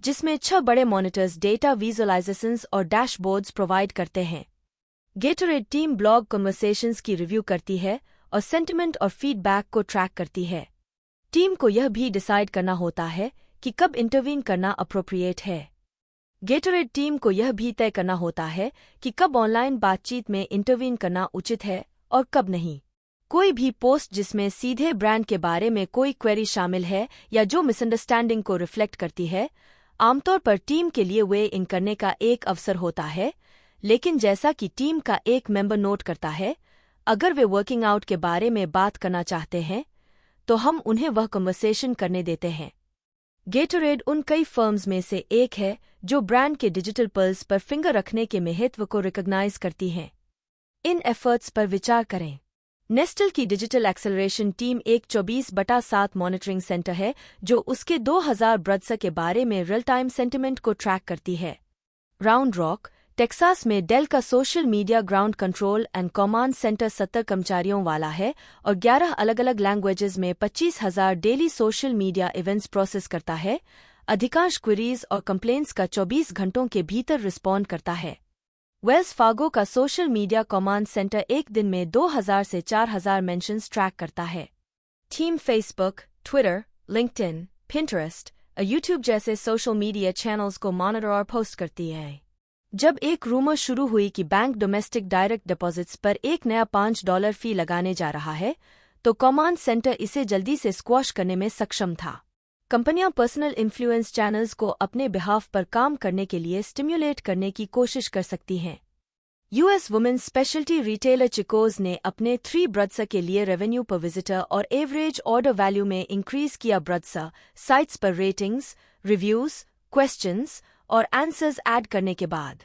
जिसमें 6 बड़े मॉनिटर्स डेटा विजुअलाइजेशंस और डैशबोर्ड्स प्रोवाइड करते हैं। गेटोरेड टीम ब्लॉग कन्वर्सेशंस की रिव्यू करती है और सेंटिमेंट और फीडबैक को ट्रैक करती है। टीम को यह भी डिसाइड करना होता है कि कब इंटरवीन करना अप्रोप्रिएट है। गेटोरेड टीम को यह भी तय करना होता है कि कब ऑनलाइन बातचीत में इंटरवीन करना उचित है और कब नहीं। कोई भी पोस्ट जिसमें सीधे ब्रांड के बारे में कोई क्वेरी शामिल है या जो मिसअंडरस्टैंडिंग को रिफ्लेक्ट करती है, आमतौर पर टीम के लिए वे इन करने का एक अवसर होता है, लेकिन जैसा कि टीम का एक मेंबर नोट करता है, अगर वे वर्किंग आउट के बारे में बात करना चाहते हैं, तो हम उन्हें वह कन्वर्सेशन करने देते हैं। गेटोरेड उन कई फर्म्स में से एक है जो ब्रांड के डिजिटल पल्स पर फिंगर रखने के महत्व को रिकॉग्नाइज करती हैं। इन एफर्ट्स पर विचार करें। नेस्टल की डिजिटल एक्सेलरेशन टीम एक 24/7 मॉनिटरिंग सेंटर है जो उसके 2000 ब्रड्स के बारे में रियल टाइम सेंटिमेंट को ट्रैक करती है। राउंड रॉक, टेक्सास में डेल का social media ground control and command centre 70 कर्मचारियों वाला है और 11 अलग अलग लैंग्वेजेस में 25,000 daily social media events process करता है। अधिकांश क्वेरीज और कंप्लेंट्स का 24 घंटों के भीतर रिस्पॉन्ड करता है। वेल्स फार्गो का सोशल मीडिया कमांड सेंटर एक दिन में 2000 से 4000 मेंशन्स ट्रैक करता है। Team Facebook, Twitter, LinkedIn, Pinterest, YouTube जैसे सोशल मीडिया चैनल्स को मॉनिटर और पोस्ट करती है। जब एक रूमर शुरू हुई कि बैंक डोमेस्टिक डायरेक्ट डिपॉजिट्स पर एक नया $5 फी लगाने जा रहा है, तो कमांड सेंटर इसे जल्दी से स्क्वॉश करने में सक्षम था। कंपनियां पर्सनल इन्फ्लुएंस चैनल्स को अपने बिहाफ पर काम करने के लिए स्टिम्युलेट करने की कोशिश कर सकती हैं। यूएस वुमेन्स स्पेशलिटी रिटेलर चिकोज ने अपने 3 ब्रड्स के लिए रेवेन्यू पर विजिटर और एवरेज ऑर्डर वैल्यू में इंक्रीज किया। ब्रड्स साइट्स पर रेटिंग्स, रिव्यूज, क्वेश्चंस और आंसर्स ऐड करने के बाद।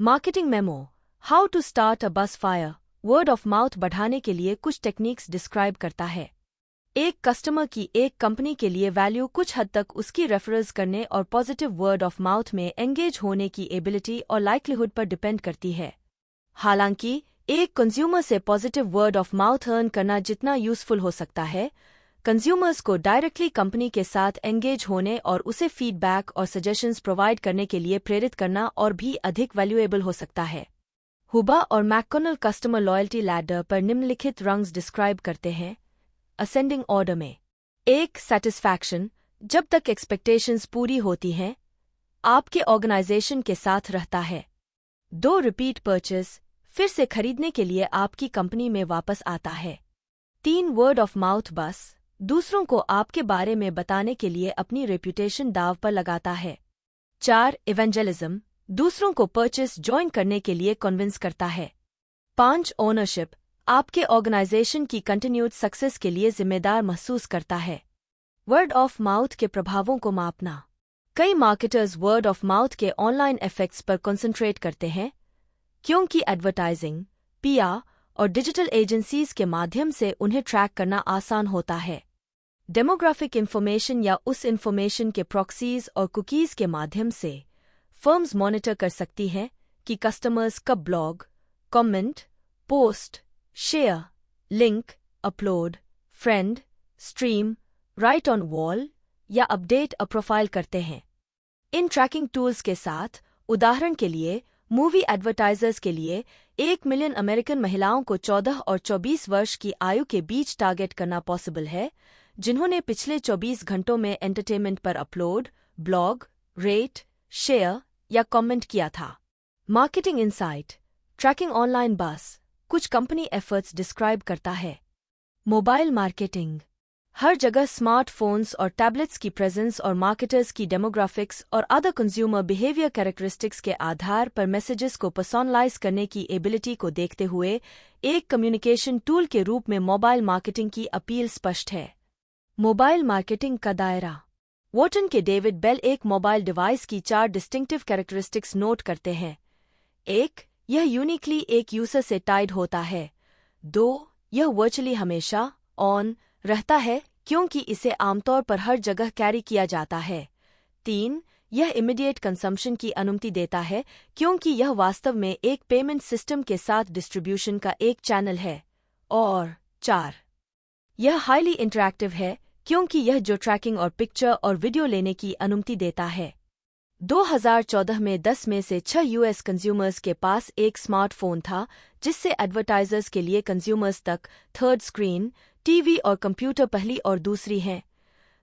Marketing memo, how to start a buzz fire word of mouth बढ़ाने के लिए कुछ टेक्निक्स डिस्क्राइब करता है। एक कस्टमर की एक कंपनी के लिए वैल्यू कुछ हद तक उसकी रेफरल्स करने और पॉजिटिव वर्ड ऑफ माउथ में एंगेज होने की एबिलिटी और लाइक्लीहुड पर डिपेंड करती है। हालांकि एक कंज्यूमर से positive word of mouth earn करना जितना यूजफुल हो सकता है, कंज्यूमर्स को डायरेक्टली कंपनी के साथ एंगेज होने और उसे फीडबैक और सजेशंस प्रोवाइड करने के लिए प्रेरित करना और भी अधिक वैल्यूएबल हो सकता है। हुबा और मैकडॉनल्ड कस्टमर लॉयल्टी लैडर पर निम्नलिखित रंग्स डिस्क्राइब करते हैं। असेंडिंग ऑर्डर में 1 सेटिस्फैक्शन, जब तक एक्सपेक्टेशंस पूरी होती हैं, आपके ऑर्गेनाइजेशन के साथ रहता है। 2 रिपीट परचेस, फिर से खरीदने के लिए आपकी कंपनी में वापस आता है। 3 वर्ड ऑफ माउथ, बस दूसरों को आपके बारे में बताने के लिए अपनी रेप्यूटेशन दांव पर लगाता है। 4 इवेंजलिज्म, दूसरों को परचेस ज्वाइन करने के लिए कन्विंस करता है। 5 ओनरशिप, आपके ऑर्गेनाइजेशन की कंटिन्यूड सक्सेस के लिए जिम्मेदार महसूस करता है। वर्ड ऑफ माउथ के प्रभावों को मापना। कई मार्केटर्स वर्ड ऑफ माउथ के ऑनलाइन इफेक्ट्स पर कंसंट्रेट करते हैं, क्योंकि एडवर्टाइजिंग, पीआर और डिजिटल एजेंसीज के माध्यम से उन्हें ट्रैक करना आसान होता है। डेमोग्राफिक इंफॉर्मेशन या उस इंफॉर्मेशन के प्रॉक्सीज और कुकीज के माध्यम से फर्म्स मॉनिटर कर सकती हैं कि कस्टमर्स कब blog, comment, post, share, link, upload, friend, stream, right on wall या अपडेट अ प्रोफाइल करते हैं। इन ट्रैकिंग टूल्स के साथ, उदाहरण के लिए, मूवी एडवर्टाइजर्स के लिए 1 मिलियन अमेरिकन महिलाओं को 14 और 24 वर्ष की आयु के बीच टारगेट करना पॉसिबल है, जिन्होंने पिछले 24 घंटों में एंटरटेनमेंट पर अपलोड, ब्लॉग, रेट, शेयर या कमेंट किया था। मार्केटिंग इनसाइट, ट्रैकिंग ऑनलाइन बस कुछ कंपनी एफर्ट्स डिस्क्राइब करता है। मोबाइल मार्केटिंग, हर जगह स्मार्टफोन्स और टैबलेट्स की प्रेजेंस और मार्केटर्स की डेमोग्राफिक्स और अदर कंज्यूमर बिहेवियर कैरेक्टरिस्टिक्स के आधार पर मैसेजेस को पर्सनलाइज करने की एबिलिटी को देखते हुए एक कम्युनिकेशन टूल के रूप में मोबाइल मार्केटिंग की अपील स्पष्ट है। मोबाइल मार्केटिंग का दायरा। वॉटन के डेविड बेल एक मोबाइल डिवाइस की 4 डिस्टिंक्टिव कैरेक्टरिस्टिक्स नोट करते हैं। 1. यह यूनिकली एक यूजर से टाइड होता है। 2. यह वर्चुअली हमेशा ऑन रहता है क्योंकि इसे आमतौर पर हर जगह कैरी किया जाता है। 3. यह इमीडिएट कंजम्पशन की अनुमति देता है क्योंकि यह वास्तव में एक पेमेंट सिस्टम के साथ डिस्ट्रीब्यूशन का एक चैनल है। और 4. यह हाईली इंटरैक्टिव है क्योंकि यह जो ट्रैकिंग और पिक्चर और वीडियो लेने की अनुमति देता है। 2014 में 10 में से 6 यूएस कंज्यूमर्स के पास एक स्मार्टफोन था, जिससे एडवर्टाइजर्स के लिए कंज्यूमर्स तक थर्ड स्क्रीन, टीवी और कंप्यूटर पहली और दूसरी हैं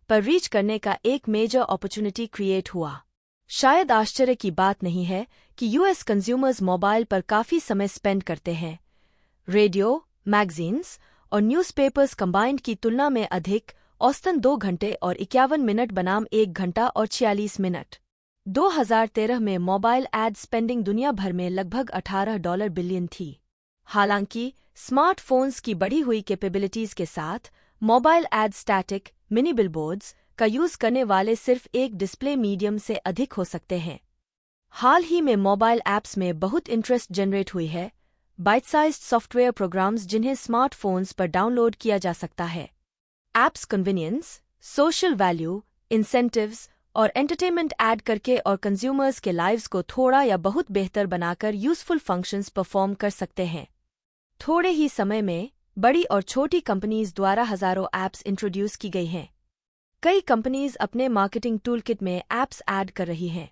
पर रीच करने का एक मेजर अपॉर्चुनिटी क्रिएट हुआ। शायद आश्चर्य की बात नहीं है कि यूएस कंज्यूमर्स मोबाइल पर काफी समय स्पेंड करते हैं। रेडियो, मैगजीन्स और न्यूज़पेपर्स कंबाइंड की तुलना में अधिक, औसतन 2 घंटे और 51 मिनट बनाम 1 घंटा और 46 मिनट। 2013 में मोबाइल एड स्पेंडिंग दुनिया भर में लगभग $18 बिलियन थी। हालांकि स्मार्टफोन्स की बढ़ी हुई कैपेबिलिटीज के साथ mobile ad static mini billboards का यूज करने वाले सिर्फ एक डिस्प्ले मीडियम से अधिक हो सकते हैं। हाल ही में मोबाइल ऐप्स में बहुत इंटरेस्ट जनरेट हुई है, बाइट साइज्ड सॉफ्टवेयर प्रोग्राम्स जिन्हें स्मार्टफोन्स पर डाउनलोड किया जा सकता है। Apps convenience, social value, incentives और एंटरटेनमेंट ऐड करके और कंज्यूमर्स के लाइव्स को थोड़ा या बहुत बेहतर बनाकर यूजफुल फंक्शंस परफॉर्म कर सकते हैं। थोड़े ही समय में बड़ी और छोटी कंपनीज द्वारा हजारों ऐप्स इंट्रोड्यूस की गई हैं। कई कंपनीज अपने मार्केटिंग टूलकिट में ऐप्स ऐड कर रही हैं।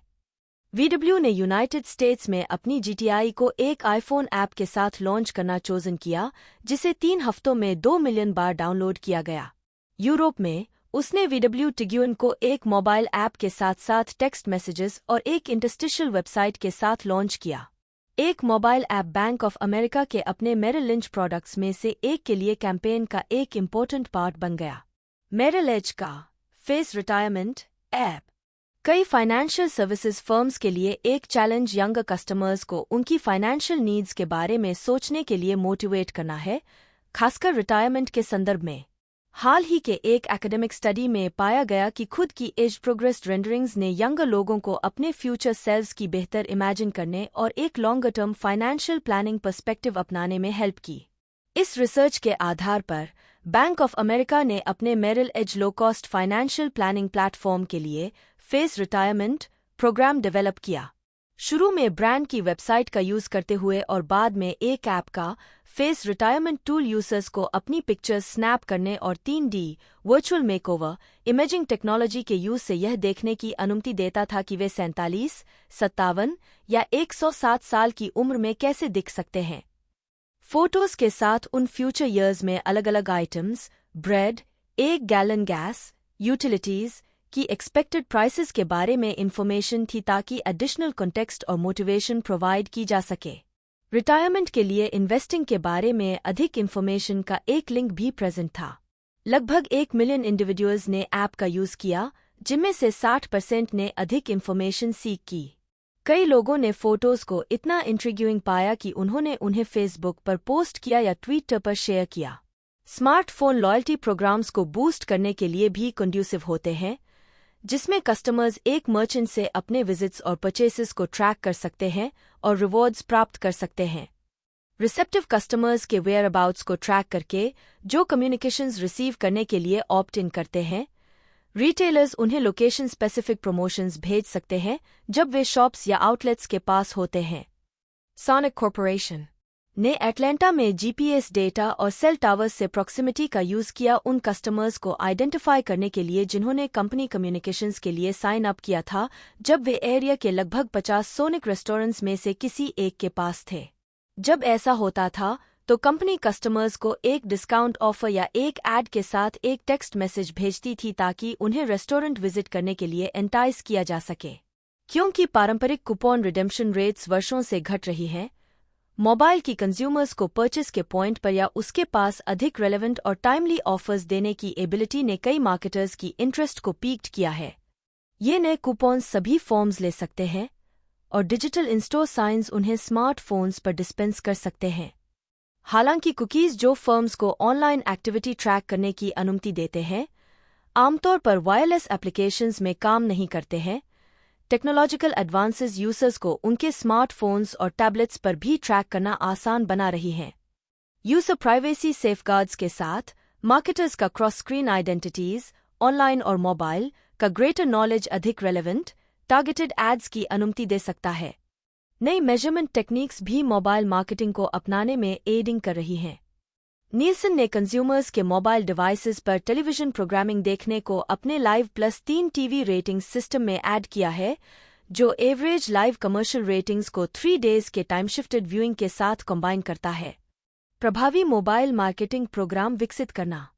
VW ने यूनाइटेड स्टेट्स में अपनी GTI को एक आईफोन ऐप के साथ लॉन्च करना चोजन किया, जिसे 3 हफ्तों में 2 मिलियन बार डाउनलोड किया गया। यूरोप में उसने VW टिग्यून को एक मोबाइल ऐप के साथ साथ टेक्स्ट मैसेजेस और एक इंटरस्टिशियल वेबसाइट के साथ लॉन्च किया। एक mobile app bank of America के अपने मेरिल लिंच प्रोडक्ट्स में से एक के लिए कैंपेन का एक इम्पोर्टेंट पार्ट बन गया। मेरिल एज का फेस रिटायरमेंट ऐप कई फाइनेंशियल सर्विसेज फर्म्स के लिए एक चैलेंज यंगर कस्टमर्स को उनकी फाइनेंशियल नीड्स के बारे में सोचने के लिए मोटिवेट करना है, खासकर रिटायरमेंट के संदर्भ में। हाल ही के एक एकेडमिक स्टडी में पाया गया कि खुद की एज प्रोग्रेस रेंडरिंग्स ने यंगर लोगों को अपने फ्यूचर सेल्व्स की बेहतर इमेजिन करने और एक longer term financial planning perspective अपनाने में हेल्प की। इस रिसर्च के आधार पर बैंक ऑफ अमेरिका ने अपने Merrill Edge low cost financial planning platform के लिए फेस रिटायरमेंट प्रोग्राम डेवलप किया। शुरू में ब्रांड की वेबसाइट का यूज करते हुए और बाद में एक ऐप का फेस रिटायरमेंट टूल यूजर्स को अपनी पिक्चर्स स्नैप करने और 3D virtual makeover imaging technology के यूज से यह देखने की अनुमति देता था कि वे 47, 57 या 107 साल की उम्र में कैसे दिख सकते हैं। फोटोज के साथ उन फ्यूचर ईयर्स में अलग अलग items, bread, 1 gallon gas, utilities की एक्सपेक्टेड प्राइसेस के बारे में इंफॉर्मेशन थी ताकि एडिशनल कॉन्टेक्स्ट और मोटिवेशन प्रोवाइड की जा सके। रिटायरमेंट के लिए इन्वेस्टिंग के बारे में अधिक इंफॉर्मेशन का एक लिंक भी प्रेजेंट था। लगभग 1 मिलियन इंडिविजुअल्स ने ऐप का यूज किया, जिनमें से 60% ने अधिक इंफॉर्मेशन सीख की। कई लोगों ने फोटोज को इतना इंट्रिग्यूइंग पाया कि उन्होंने उन्हें फेसबुक पर पोस्ट किया या ट्विटर पर शेयर किया। स्मार्टफोन लॉयल्टी प्रोग्राम्स को बूस्ट करने के लिए भी कंड्यूसिव होते हैं, जिसमें कस्टमर्स एक मर्चेंट से अपने विजिट्स और परचेसेस को ट्रैक कर सकते हैं और रिवॉर्ड्स प्राप्त कर सकते हैं। रिसेप्टिव कस्टमर्स के वेयर अबाउट्स को ट्रैक करके जो कम्युनिकेशंस रिसीव करने के लिए ऑप्ट इन करते हैं, रिटेलर्स उन्हें लोकेशन स्पेसिफिक प्रमोशंस भेज सकते हैं जब वे शॉप्स या आउटलेट्स के पास होते हैं। सोनिक कॉर्पोरेशन ने एटलांटा में GPS डेटा और सेल टावर्स से प्रॉक्सिमिटी का यूज किया उन कस्टमर्स को आइडेंटिफाई करने के लिए जिन्होंने कंपनी कम्युनिकेशंस के लिए साइन अप किया था जब वे एरिया के लगभग 50 सोनिक रेस्टोरेंट्स में से किसी एक के पास थे। जब ऐसा होता था तो कंपनी कस्टमर्स को एक डिस्काउंट ऑफर या एक ऐड के साथ एक टेक्स्ट मैसेज भेजती थी ताकि उन्हें रेस्टोरेंट विजिट करने के लिए एंटाइज किया जा सके। क्योंकि पारंपरिक कूपन रिडेम्पशन रेट्स वर्षों से घट रही हैं, मोबाइल की कंज्यूमर्स को परचेस के पॉइंट पर या उसके पास अधिक रेलेवेंट और टाइमली ऑफर्स देने की एबिलिटी ने कई मार्केटर्स की इंटरेस्ट को पीक्ड किया है। ये नए कूपन्स सभी फॉर्म्स ले सकते हैं और डिजिटल इन-स्टोर साइंस उन्हें स्मार्टफोन्स पर डिस्पेंस कर सकते हैं। हालांकि कुकीज जो फर्म्स को ऑनलाइन एक्टिविटी ट्रैक करने की अनुमति देते हैं, आमतौर पर वायरलेस एप्लीकेशंस में काम नहीं करते हैं। टेक्नोलॉजिकल एडवांसेस यूजर्स को उनके स्मार्टफोन्स और टैबलेट्स पर भी ट्रैक करना आसान बना रही हैं। यूजर प्राइवेसी सेफगार्ड्स के साथ मार्केटर्स का क्रॉस स्क्रीन आइडेंटिटीज, ऑनलाइन और मोबाइल का ग्रेटर नॉलेज अधिक रेलेवेंट, टारगेटेड एड्स की अनुमति दे सकता है। नई मेजरमेंट टेक्निक्स भी मोबाइल मार्केटिंग को अपनाने में एडिंग कर रही हैं। नीलसन ने कंज्यूमर्स के मोबाइल डिवाइसेस पर टेलीविजन प्रोग्रामिंग देखने को अपने Live+3 टीवी रेटिंग्स सिस्टम में ऐड किया है, जो एवरेज लाइव कमर्शियल रेटिंग्स को 3 डेज के टाइम शिफ्टेड व्यूइंग के साथ कंबाइन करता है। प्रभावी मोबाइल मार्केटिंग प्रोग्राम विकसित करना।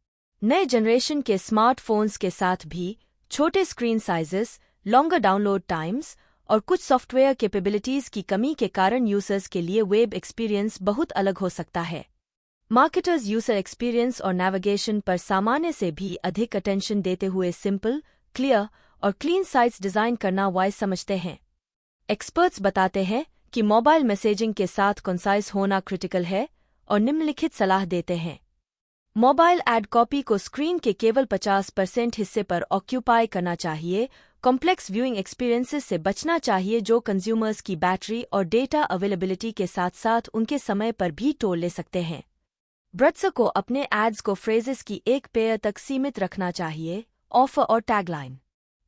नए जनरेशन के स्मार्टफोन्स के साथ भी छोटे screen sizes, longer download times और कुछ सॉफ्टवेयर कैपेबिलिटीज की कमी के कारण यूजर्स के लिए वेब एक्सपीरियंस बहुत अलग हो सकता है। मार्केटर्स यूजर एक्सपीरियंस और नेविगेशन पर सामान्य से भी अधिक अटेंशन देते हुए सिंपल, क्लियर और क्लीन साइट्स डिजाइन करना वाइज समझते हैं। एक्सपर्ट्स बताते हैं कि मोबाइल मैसेजिंग के साथ कंसाइज होना क्रिटिकल है और निम्नलिखित सलाह देते हैं। मोबाइल एड कॉपी को स्क्रीन के केवल 50% हिस्से पर ऑक्यूपाई करना चाहिए। कॉम्प्लेक्स व्यूइंग एक्सपीरियंसेस से बचना चाहिए जो कंज्यूमर्स की बैटरी और डेटा अवेलेबिलिटी के साथ साथ उनके समय पर भी टोल ले सकते हैं। ब्रड्स को अपने एड्स को फ्रेजेस की एक पेयर तक सीमित रखना चाहिए। ऑफर और टैगलाइन।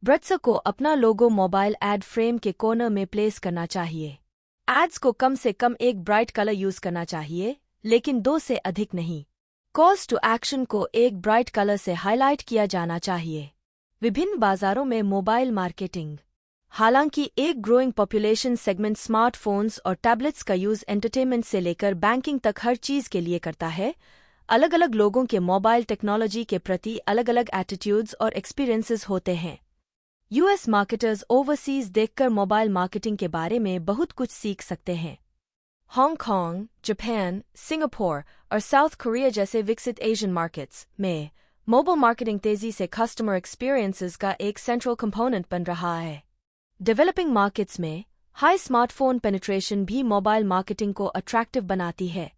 ब्रड्स को अपना लोगो मोबाइल एड फ्रेम के कॉर्नर में प्लेस करना चाहिए। एड्स को कम से कम एक ब्राइट कलर यूज करना चाहिए, लेकिन 2 से अधिक नहीं। कॉल्स टू एक्शन को एक ब्राइट कलर से हाईलाइट किया जाना चाहिए। विभिन्न बाजारों में मोबाइल मार्केटिंग। हालांकि एक ग्रोइंग पॉपुलेशन सेगमेंट स्मार्टफोन्स और टैबलेट्स का यूज एंटरटेनमेंट से लेकर बैंकिंग तक हर चीज के लिए करता है, अलग अलग लोगों के मोबाइल टेक्नोलॉजी के प्रति अलग अलग एटीट्यूड्स और एक्सपीरियंसेस होते हैं। यूएस मार्केटर्स ओवरसीज देखकर मोबाइल मार्केटिंग के बारे में बहुत कुछ सीख सकते हैं। हांगकांग, जापान, सिंगापुर और साउथ कोरिया जैसे विकसित एशियन मार्केट्स में मोबाइल मार्केटिंग तेजी से कस्टमर एक्सपीरियंसेस का एक सेंट्रल कंपोनेंट बन रहा है। डेवलपिंग मार्केट्स में हाई स्मार्टफोन पेनिट्रेशन भी मोबाइल मार्केटिंग को अट्रैक्टिव बनाती है।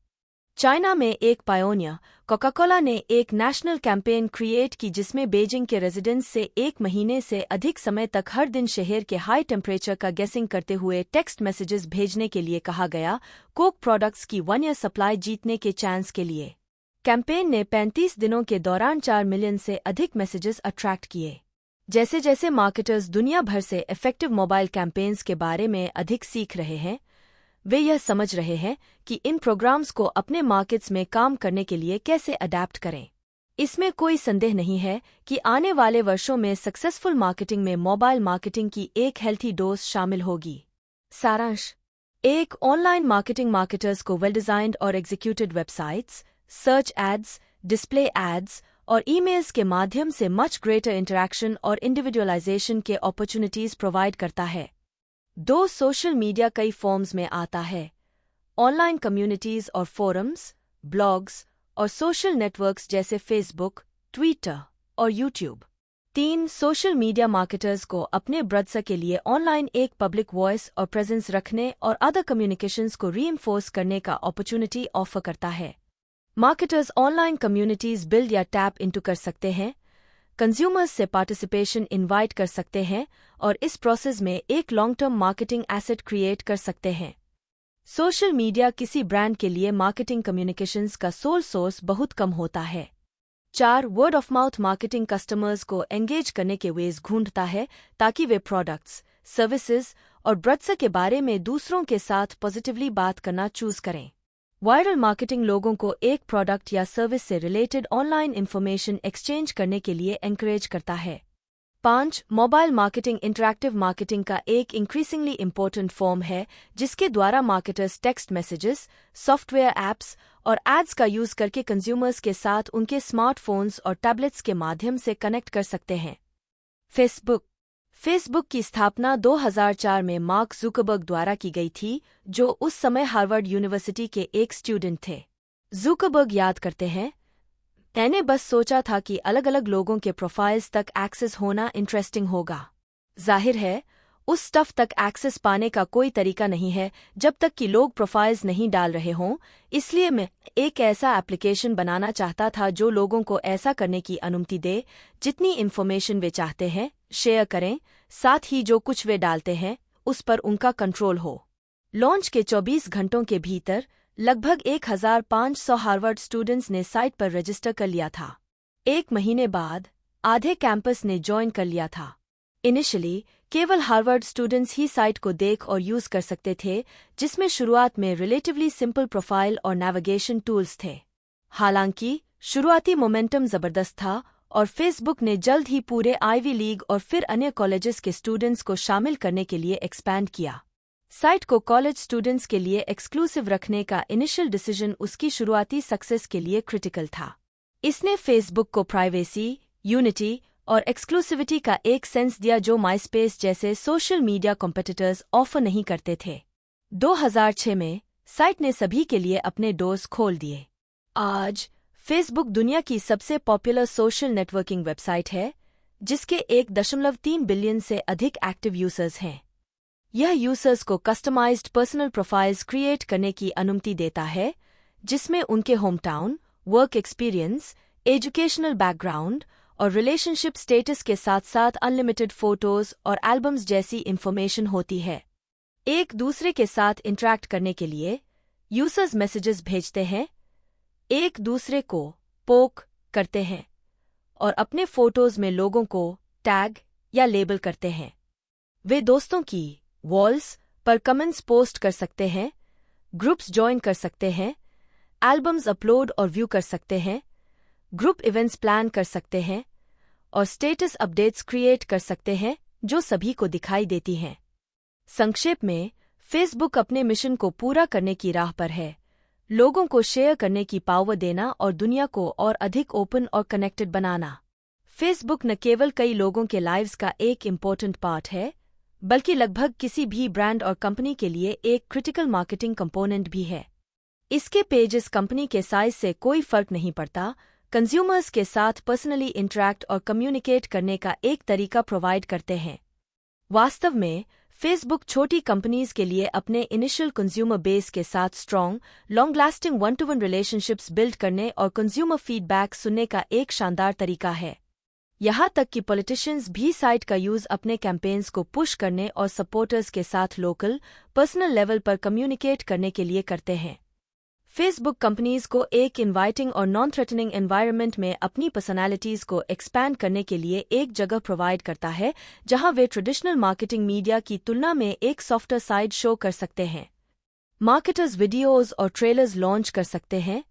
चाइना में एक पायोनियर कोका कोला ने एक नेशनल कैंपेन क्रिएट की जिसमें बीजिंग के रेजिडेंट्स से 1 महीने से अधिक समय तक हर दिन शहर के हाई टेम्परेचर का गेसिंग करते हुए टेक्स्ट मैसेजेस भेजने के लिए कहा गया। कोक प्रोडक्ट्स की 1 ईयर सप्लाई जीतने के चांस के लिए कैंपेन ने 35 दिनों के दौरान 4 मिलियन से अधिक मैसेजेस अट्रैक्ट किए। जैसे जैसे मार्केटर्स दुनिया भर से इफेक्टिव मोबाइल कैंपेन्स के बारे में अधिक सीख रहे हैं, वे यह समझ रहे हैं कि इन प्रोग्राम्स को अपने मार्केट्स में काम करने के लिए कैसे अडैप्ट करें। इसमें कोई संदेह नहीं है कि आने वाले वर्षों में सक्सेसफुल मार्केटिंग में मोबाइल मार्केटिंग की एक हेल्थी डोज शामिल होगी। सारांश: एक ऑनलाइन मार्केटिंग मार्केटर्स को वेल डिजाइन्ड और executed websites, search ads, display ads और ईमेल्स के माध्यम से मच ग्रेटर इंटरैक्शन और इंडिविजुअलाइजेशन के अपॉर्चुनिटीज प्रोवाइड करता है। 2 सोशल मीडिया कई फॉर्म्स में आता है: ऑनलाइन कम्युनिटीज और फोरम्स, ब्लॉग्स और सोशल नेटवर्क्स जैसे फेसबुक, ट्विटर और यूट्यूब। 3 सोशल मीडिया मार्केटर्स को अपने ब्रड्स के लिए ऑनलाइन एक पब्लिक वॉइस और प्रेजेंस रखने और अदर कम्युनिकेशंस को रीइंफोर्स करने का अपॉर्चुनिटी ऑफर करता है। मार्केटर्स ऑनलाइन कम्युनिटीज बिल्ड या टैप इनटू कर सकते हैं, कंज्यूमर्स से पार्टिसिपेशन इनवाइट कर सकते हैं और इस प्रोसेस में एक long term marketing asset create कर सकते हैं। सोशल मीडिया किसी ब्रांड के लिए मार्केटिंग कम्युनिकेशंस का सोल सोर्स बहुत कम होता है। 4 word of mouth marketing customers को एंगेज करने के वेज ढूंढता है ताकि वे प्रोडक्ट्स, सर्विसेज और ब्रड्स के बारे में दूसरों के साथ पॉजिटिवली बात करना चूज करें। वायरल मार्केटिंग लोगों को एक प्रोडक्ट या सर्विस से रिलेटेड ऑनलाइन इंफॉर्मेशन एक्सचेंज करने के लिए एनकरेज करता है। 5 मोबाइल मार्केटिंग इंटरैक्टिव मार्केटिंग का एक इंक्रीजिंगली इम्पोर्टेंट फॉर्म है जिसके द्वारा marketers text messages, software apps और एड्स का यूज करके कंज्यूमर्स के साथ उनके स्मार्टफोन्स और टैबलेट्स के माध्यम से कनेक्ट कर सकते हैं। फेसबुक की स्थापना 2004 में मार्क जुकरबर्ग द्वारा की गई थी, जो उस समय हार्वर्ड यूनिवर्सिटी के एक स्टूडेंट थे। जुकरबर्ग याद करते हैं, मैंने बस सोचा था कि अलग अलग लोगों के प्रोफाइल्स तक एक्सेस होना इंटरेस्टिंग होगा। जाहिर है, उस स्टफ तक एक्सेस पाने का कोई तरीका नहीं है जब तक कि लोग प्रोफाइल्स नहीं डाल रहे हों, इसलिए मैं एक ऐसा एप्लीकेशन बनाना चाहता था जो लोगों को ऐसा करने की अनुमति दे जितनी इन्फॉर्मेशन वे चाहते हैं शेयर करें, साथ ही जो कुछ वे डालते हैं उस पर उनका कंट्रोल हो। लॉन्च के 24 घंटों के भीतर लगभग 1500 हार्वर्ड स्टूडेंट्स ने साइट पर रजिस्टर कर लिया था। 1 महीने बाद आधे कैंपस ने ज्वाइन कर लिया था। इनिशियली केवल हार्वर्ड स्टूडेंट्स ही साइट को देख और यूज कर सकते थे, जिसमें शुरुआत में रिलेटिवली सिंपल प्रोफाइल और नेविगेशन टूल्स थे। हालांकि शुरुआती मोमेंटम जबरदस्त था और फेसबुक ने जल्द ही पूरे आईवी लीग और फिर अन्य कॉलेजेस के स्टूडेंट्स को शामिल करने के लिए एक्सपैंड किया। साइट को कॉलेज स्टूडेंट्स के लिए एक्सक्लूसिव रखने का इनिशियल डिसीजन उसकी शुरुआती सक्सेस के लिए क्रिटिकल था। इसने फेसबुक को प्राइवेसी, यूनिटी और एक्सक्लूसिविटी का एक सेंस दिया जो माइस्पेस जैसे सोशल मीडिया कॉम्पिटिटर्स ऑफर नहीं करते थे। 2006 में साइट ने सभी के लिए अपने डोर्स खोल दिए। आज फेसबुक दुनिया की सबसे पॉपुलर सोशल नेटवर्किंग वेबसाइट है, जिसके 1.3 बिलियन से अधिक एक्टिव यूजर्स हैं। यह यूजर्स को कस्टमाइज्ड पर्सनल प्रोफाइल्स क्रिएट करने की अनुमति देता है, जिसमें उनके home town, work experience, educational background और रिलेशनशिप स्टेटस के साथ साथ अनलिमिटेड फोटोज और एल्बम्स जैसी इंफॉर्मेशन होती है। एक दूसरे के साथ इंटरैक्ट करने के लिए यूजर्स मैसेजेस भेजते हैं, एक दूसरे को पोक करते हैं और अपने फोटोज में लोगों को टैग या लेबल करते हैं। वे दोस्तों की वॉल्स पर कमेंट्स पोस्ट कर सकते हैं, ग्रुप्स ज्वाइन कर सकते हैं, एल्बम्स अपलोड और व्यू कर सकते हैं, ग्रुप इवेंट्स प्लान कर सकते हैं और स्टेटस अपडेट्स क्रिएट कर सकते हैं, जो सभी को दिखाई देती हैं। संक्षेप में, फेसबुक अपने मिशन को पूरा करने की राह पर है, लोगों को शेयर करने की पावर देना और दुनिया को और अधिक ओपन और कनेक्टेड बनाना। फेसबुक न केवल कई लोगों के लाइव्स का एक इम्पोर्टेंट पार्ट है, बल्कि लगभग किसी भी ब्रांड और कंपनी के लिए एक क्रिटिकल मार्केटिंग कंपोनेंट भी है। इसके पेजेस कंपनी के साइज से कोई फर्क नहीं पड़ता, कंज्यूमर्स के साथ पर्सनली इंटरैक्ट और कम्युनिकेट करने का एक तरीका प्रोवाइड करते हैं। वास्तव में, फेसबुक छोटी कंपनीज के लिए अपने इनिशियल कंज्यूमर बेस के साथ strong, long lasting one-to-one relationships build करने और कंज्यूमर फीडबैक सुनने का एक शानदार तरीका है। यहाँ तक कि पॉलिटिशियंस भी साइट का यूज अपने कैंपेन्स को पुश करने और सपोर्टर्स के साथ लोकल, पर्सनल लेवल पर कम्युनिकेट करने के लिए करते हैं। फेसबुक कंपनीज को एक इनवाइटिंग और नॉन थ्रेटनिंग एनवायरनमेंट में अपनी पर्सनालिटीज को एक्सपैंड करने के लिए एक जगह प्रोवाइड करता है, जहां वे ट्रेडिशनल मार्केटिंग मीडिया की तुलना में एक सॉफ्टर साइड शो कर सकते हैं। मार्केटर्स वीडियोज और ट्रेलर्स लॉन्च कर सकते हैं,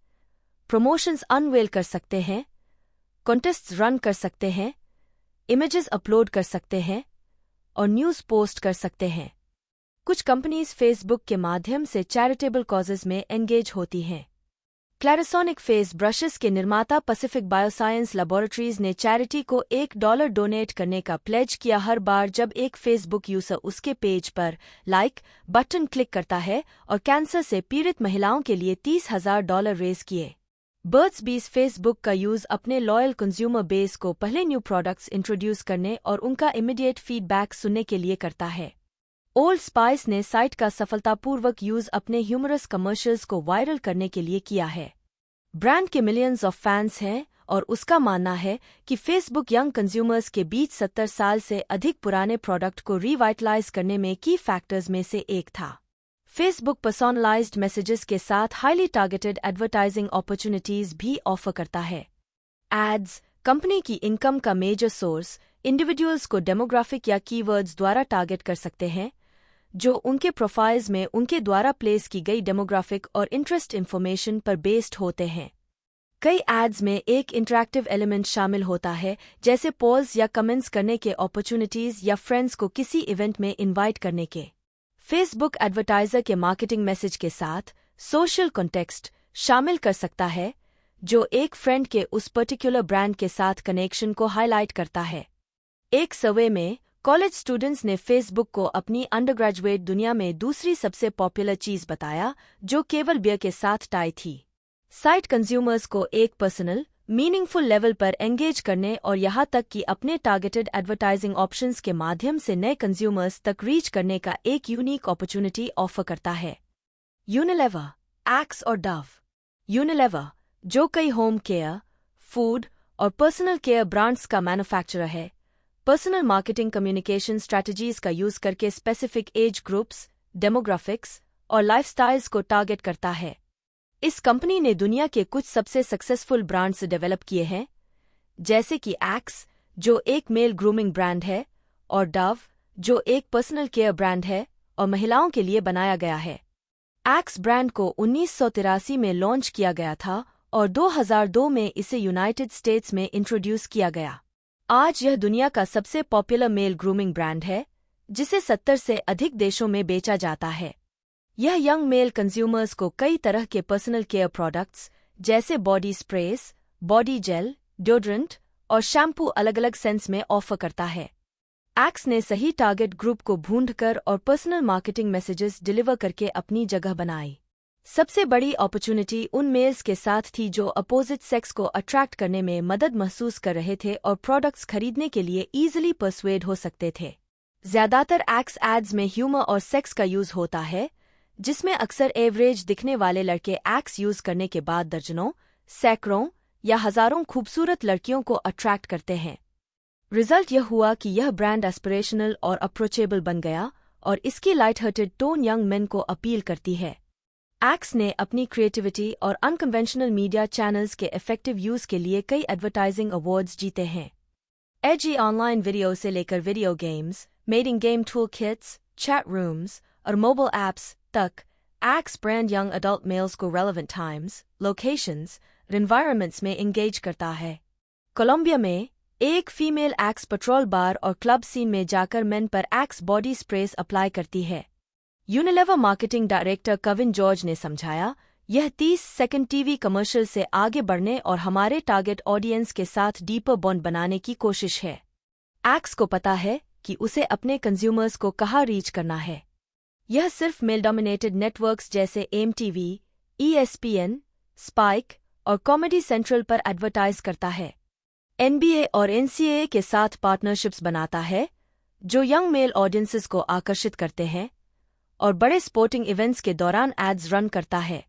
प्रमोशंस अनवेल कर सकते हैं, कॉन्टेस्ट्स रन कर सकते हैं, इमेजेस अपलोड कर सकते हैं और न्यूज़ पोस्ट कर सकते हैं। कुछ कंपनीज फेसबुक के माध्यम से चैरिटेबल कॉजेज में एंगेज होती हैं। क्लैरिसोनिक फेस ब्रशेस के निर्माता पैसिफिक बायोसाइंस लैबोरेटरीज ने चैरिटी को $1 डोनेट करने का प्लेज किया हर बार जब एक फेसबुक यूजर उसके पेज पर लाइक बटन क्लिक करता है, और कैंसर से पीड़ित महिलाओं के लिए $30,000 रेज किए। बर्ड्स बीज फेसबुक का यूज अपने लॉयल कंज्यूमर बेस को पहले न्यू प्रोडक्ट्स इंट्रोड्यूस करने और उनका इमीडिएट फीडबैक सुनने के लिए करता है। ओल्ड स्पाइस ने साइट का सफलतापूर्वक यूज अपने ह्यूमरस कमर्शियल्स को वायरल करने के लिए किया है। ब्रांड के मिलियंस ऑफ फैंस हैं और उसका मानना है कि फेसबुक यंग कंज्यूमर्स के बीच 70 साल से अधिक पुराने प्रोडक्ट को रिवाइटलाइज करने में की फैक्टर्स में से एक था। फेसबुक पर्सनलाइज्ड मैसेजेस के साथ हाईली टारगेटेड एडवर्टाइजिंग अपॉर्चुनिटीज भी ऑफर करता है। एड्स, कंपनी की इनकम का मेजर सोर्स, इंडिविजुअल्स को डेमोग्राफिक या कीवर्ड्स द्वारा टारगेट कर सकते हैं, जो उनके प्रोफाइल्स में उनके द्वारा प्लेस की गई डेमोग्राफिक और इंटरेस्ट इंफॉर्मेशन पर बेस्ड होते हैं। कई एड्स में एक इंटरैक्टिव एलिमेंट शामिल होता है, जैसे पोल्स या कमेंट्स करने के अपॉर्चुनिटीज या फ्रेंड्स को किसी इवेंट में इनवाइट करने के। फेसबुक एडवर्टाइजर के मार्केटिंग मैसेज के साथ सोशल कॉन्टेक्स्ट शामिल कर सकता है, जो एक फ्रेंड के उस पर्टिकुलर ब्रांड के साथ कनेक्शन को हाईलाइट करता है। एक सर्वे में कॉलेज स्टूडेंट्स ने फेसबुक को अपनी अंडरग्रेजुएट दुनिया में दूसरी सबसे पॉपुलर चीज बताया, जो केवल बियर के साथ टाई थी। साइट कंज्यूमर्स को एक पर्सनल, मीनिंगफुल लेवल पर एंगेज करने और यहाँ तक कि अपने टारगेटेड एडवर्टाइजिंग ऑप्शंस के माध्यम से नए कंज्यूमर्स तक रीच करने का एक यूनिक अपॉर्चुनिटी ऑफर करता है। यूनिलेवर, एक्स और डव। यूनिलेवर, जो कई होम केयर, फूड और पर्सनल केयर ब्रांड्स का मैन्युफैक्चरर है, पर्सनल मार्केटिंग कम्युनिकेशन स्ट्रैटेजीज का यूज करके स्पेसिफिक एज ग्रुप्स, डेमोग्राफिक्स और लाइफस्टाइल्स को टारगेट करता है। इस कंपनी ने दुनिया के कुछ सबसे सक्सेसफुल ब्रांड्स डेवलप किए हैं, जैसे कि एक्स, जो एक मेल ग्रूमिंग ब्रांड है, और डव, जो एक पर्सनल केयर ब्रांड है और महिलाओं के लिए बनाया गया है। एक्स ब्रांड को 1983 में लॉन्च किया गया था और 2002 में इसे यूनाइटेड स्टेट्स में इंट्रोड्यूस किया गया। आज यह दुनिया का सबसे पॉपुलर मेल ग्रूमिंग ब्रांड है, जिसे 70 से अधिक देशों में बेचा जाता है। यह यंग मेल कंज्यूमर्स को कई तरह के पर्सनल केयर प्रोडक्ट्स जैसे body sprays, body gel, deodorant और शैम्पू अलग अलग सेंस में ऑफर करता है। एक्स ने सही टारगेट ग्रुप को ढूंढकर और पर्सनल मार्केटिंग मैसेजेस डिलीवर करके अपनी जगह बनाई। सबसे बड़ी अपॉर्चुनिटी उन मेल्स के साथ थी जो अपोजिट सेक्स को अट्रैक्ट करने में मदद महसूस कर रहे थे और प्रोडक्ट्स खरीदने के लिए ईजिली पर्सुएड हो सकते थे। ज्यादातर एक्स एड्स में ह्यूमर और सेक्स का यूज होता है, जिसमें अक्सर एवरेज दिखने वाले लड़के एक्स यूज करने के बाद दर्जनों, सैकड़ों या हजारों खूबसूरत लड़कियों को अट्रैक्ट करते हैं। रिजल्ट यह हुआ कि यह ब्रांड एस्पिरेशनल और अप्रोचेबल बन गया और इसकी light hearted tone young main को अपील करती है। एक्स ने अपनी क्रिएटिविटी और अनकन्वेंशनल मीडिया चैनल्स के इफेक्टिव यूज के लिए कई एडवर्टाइजिंग अवार्ड्स जीते हैं। एजी ऑनलाइन वीडियो से लेकर video games, modding game tool kits, chat rooms और मोबाइल ऐप्स तक, Axe brand young adult males को रेलेवेंट टाइम्स, लोकेशंस और एनवायरनमेंट्स में एंगेज करता है। कोलंबिया में एक फीमेल एक्स पेट्रोल बार और क्लब सीन में जाकर मेन पर एक्स बॉडी स्प्रेस अप्लाई करती है। Unilever marketing director Kavin George ने समझाया, यह 30 सेकंड टीवी कमर्शियल से आगे बढ़ने और हमारे टारगेट ऑडियंस के साथ डीपर बॉन्ड बनाने की कोशिश है। एक्स को पता है कि उसे अपने कंज्यूमर्स को कहाँ रीच करना है। यह सिर्फ मेल डोमिनेटेड नेटवर्क्स जैसे MTV, ESPN, स्पाइक और कॉमेडी सेंट्रल पर एडवर्टाइज करता है। NBA और NCAA के साथ पार्टनरशिप्स बनाता है, जो यंग मेल ऑडियंसेस को आकर्षित करते हैं, और बड़े स्पोर्टिंग इवेंट्स के दौरान एड्स रन करता है।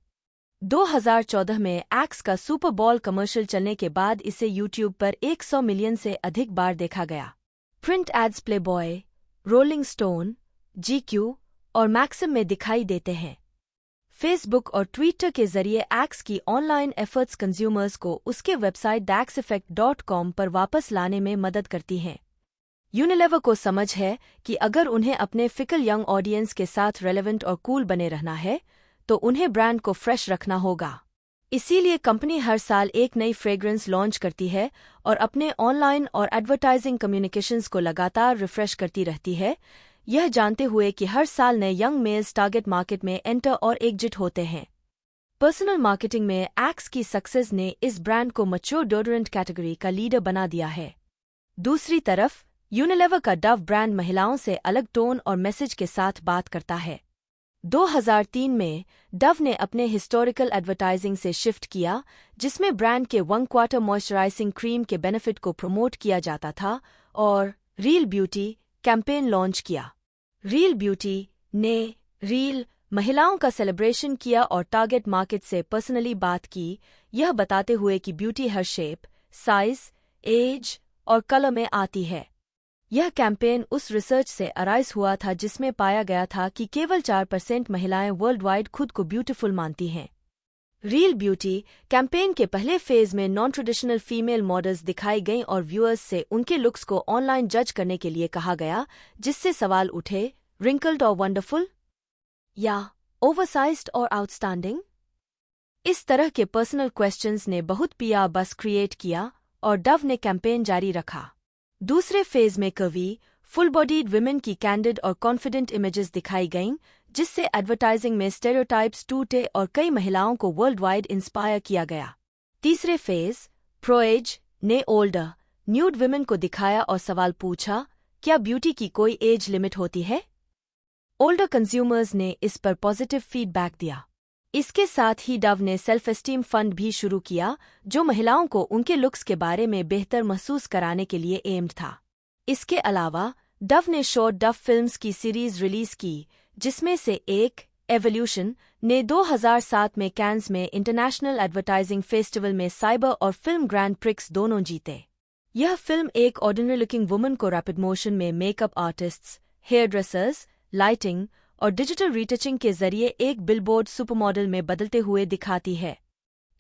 2014 में एक्स का सुपर बॉल कमर्शियल चलने के बाद इसे यूट्यूब पर 100 मिलियन से अधिक बार देखा गया। Print ads Playboy, Rolling Stone, GQ और मैक्सिम में दिखाई देते हैं। फेसबुक और ट्विटर के जरिए एक्स की ऑनलाइन एफर्ट्स कंज्यूमर्स को उसके वेबसाइट daxeffect.com पर वापस लाने में मदद करती हैं। यूनिलेवर को समझ है कि अगर उन्हें अपने फिकल यंग ऑडियंस के साथ रेलेवेंट और कूल बने रहना है, तो उन्हें ब्रांड को फ्रेश रखना होगा। इसीलिए कंपनी हर साल एक नई फ्रेग्रेंस लॉन्च करती है और अपने ऑनलाइन और एडवर्टाइजिंग कम्युनिकेशंस को लगातार रिफ्रेश करती रहती है, यह जानते हुए कि हर साल नए यंग मेल्स टारगेट मार्केट में एंटर और एग्जिट होते हैं। पर्सनल मार्केटिंग में एक्स की सक्सेस ने इस ब्रांड को मैच्योर डिओड्रेंट कैटेगरी का लीडर बना दिया है। दूसरी तरफ यूनिलेवर का डव ब्रांड महिलाओं से अलग टोन और मैसेज के साथ बात करता है। 2003 में डव ने अपने हिस्टोरिकल एडवर्टाइजिंग से शिफ्ट किया, जिसमें ब्रांड के 1 क्वार्टर मॉइस्चराइजिंग क्रीम के बेनिफिट को प्रमोट किया जाता था, और रियल ब्यूटी कैंपेन लॉन्च किया। रियल ब्यूटी ने रियल महिलाओं का सेलिब्रेशन किया और टारगेट मार्केट से पर्सनली बात की, यह बताते हुए कि ब्यूटी हर शेप, साइज, एज और कलर में आती है। यह कैंपेन उस रिसर्च से अराइज हुआ था जिसमें पाया गया था कि केवल 4% महिलाएं वर्ल्ड वाइड खुद को ब्यूटीफुल मानती हैं। रियल ब्यूटी कैंपेन के पहले फेज में नॉन ट्रेडिशनल फीमेल मॉडल्स दिखाई गईं और व्यूअर्स से उनके लुक्स को ऑनलाइन जज करने के लिए कहा गया, जिससे सवाल उठे, रिंकल्ड और वंडरफुल या ओवरसाइज्ड और आउटस्टैंडिंग? इस तरह के पर्सनल क्वेश्चंस ने बहुत PR बस क्रिएट किया और डव ने कैंपेन जारी रखा। दूसरे फेज में कर्वी, फुल बॉडीड विमेन की कैंडिड और कॉन्फिडेंट इमेजेस दिखाई गईं, जिससे एडवर्टाइजिंग में स्टेरियोटाइप्स टूटे और कई महिलाओं को वर्ल्ड वाइड इंस्पायर किया गया। तीसरे फेज, प्रो-एज, ने ओल्डर, न्यूड विमेन को दिखाया और सवाल पूछा, क्या ब्यूटी की कोई एज लिमिट होती है? ओल्डर कंज्यूमर्स ने इस पर पॉजिटिव फीडबैक दिया। इसके साथ ही डव ने सेल्फ एस्टीम फंड भी शुरू किया, जो महिलाओं को उनके लुक्स के बारे में बेहतर महसूस कराने के लिए एम्ड था। इसके अलावा डव ने शॉर्ट डव फिल्म्स की सीरीज रिलीज की, जिसमें से एक, एवोल्यूशन, ने 2007 में कैन्स में इंटरनेशनल एडवर्टाइजिंग फेस्टिवल में साइबर और फिल्म ग्रैंड प्रिक्स दोनों जीते। यह फिल्म एक ऑर्डिनरी लुकिंग वुमन को रैपिड मोशन में makeup artists, hair dressers, lighting और डिजिटल रीटचिंग के जरिए एक बिलबोर्ड सुपरमॉडल में बदलते हुए दिखाती है।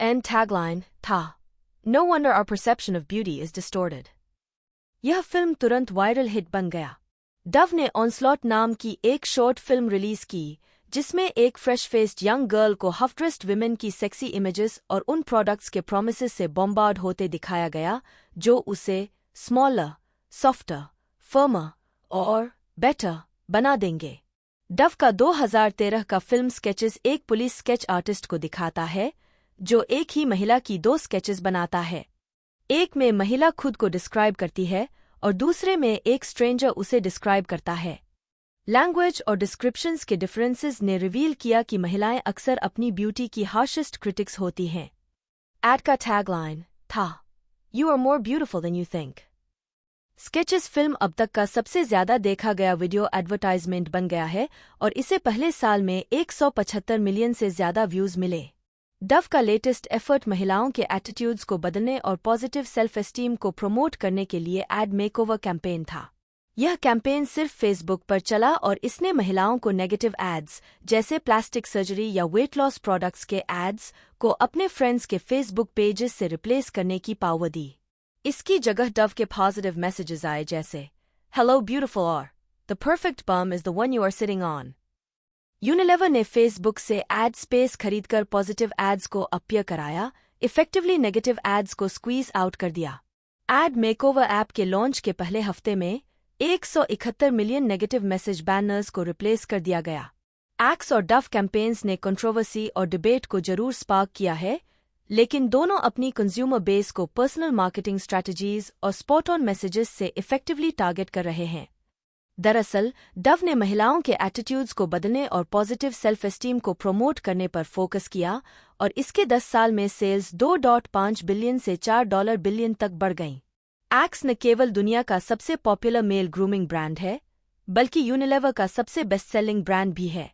एंड टैगलाइन था, no wonder our perception of beauty is distorted. यह फिल्म तुरंत वायरल हिट बन गया। डव ने ऑनस्लॉट नाम की एक शॉर्ट फिल्म रिलीज की, जिसमें एक फ्रेश फेस्ड यंग गर्ल को हाफ ड्रेस्ड विमेन की सेक्सी इमेजेस और उन प्रोडक्ट्स के प्रोमिसेस से बॉम्बार्ड होते दिखाया गया, जो उसे स्मॉलर, सॉफ्टर, फर्मर और बेटर बना देंगे। डव का 2013 का फिल्म स्केचेस एक पुलिस स्केच आर्टिस्ट को दिखाता है, जो एक ही महिला की 2 स्केचेस बनाता है। एक में महिला खुद को डिस्क्राइब करती है और दूसरे में एक स्ट्रेंजर उसे डिस्क्राइब करता है। लैंग्वेज और डिस्क्रिप्शंस के डिफरेंसेस ने रिवील किया कि महिलाएं अक्सर अपनी ब्यूटी की हार्शेस्ट क्रिटिक्स होती हैं। एड का टैगलाइन था, you are more beautiful than you think. Sketches film अब तक का सबसे ज्यादा देखा गया वीडियो एडवर्टाइजमेंट बन गया है और इसे पहले साल में 175 मिलियन से ज्यादा व्यूज मिले। डव का लेटेस्ट एफर्ट महिलाओं के एटीट्यूड्स को बदलने और पॉजिटिव सेल्फ एस्टीम को प्रमोट करने के लिए एड मेकओवर कैंपेन था। यह कैंपेन सिर्फ फेसबुक पर चला और इसने महिलाओं को नेगेटिव एड्स जैसे प्लास्टिक सर्जरी या वेट लॉस प्रोडक्ट्स के एड्स को अपने फ्रेंड्स के फेसबुक पेजेस से रिप्लेस करने की पावर दी। इसकी जगह डव के पॉजिटिव मैसेजेस आए जैसे, हेलो ब्यूटिफुल और the perfect bum is the one you are sitting on. Unilever ने फेसबुक से एड स्पेस खरीदकर पॉजिटिव एड्स को अपीयर कराया, इफेक्टिवली नेगेटिव एड्स को स्क्वीज आउट कर दिया। एड मेकओवर ऐप के लॉन्च के पहले हफ्ते में 171 मिलियन नेगेटिव मैसेज बैनर्स को रिप्लेस कर दिया गया। एक्स और डफ कैंपेन्स ने कंट्रोवर्सी और डिबेट को जरूर स्पार्क किया है, लेकिन दोनों अपनी कंज्यूमर बेस को पर्सनल मार्केटिंग स्ट्रैटेजीज और स्पॉट ऑन मैसेजेस से इफेक्टिवली टारगेट कर रहे हैं। दरअसल डव ने महिलाओं के एटीट्यूड्स को बदलने और पॉजिटिव सेल्फ एस्टीम को प्रमोट करने पर फोकस किया और इसके 10 साल में सेल्स 2.5 बिलियन से $4 बिलियन तक बढ़ गईं। एक्स न केवल दुनिया का सबसे पॉपुलर मेल ग्रूमिंग ब्रांड है, बल्कि यूनिलेवर का सबसे बेस्ट सेलिंग ब्रांड भी है।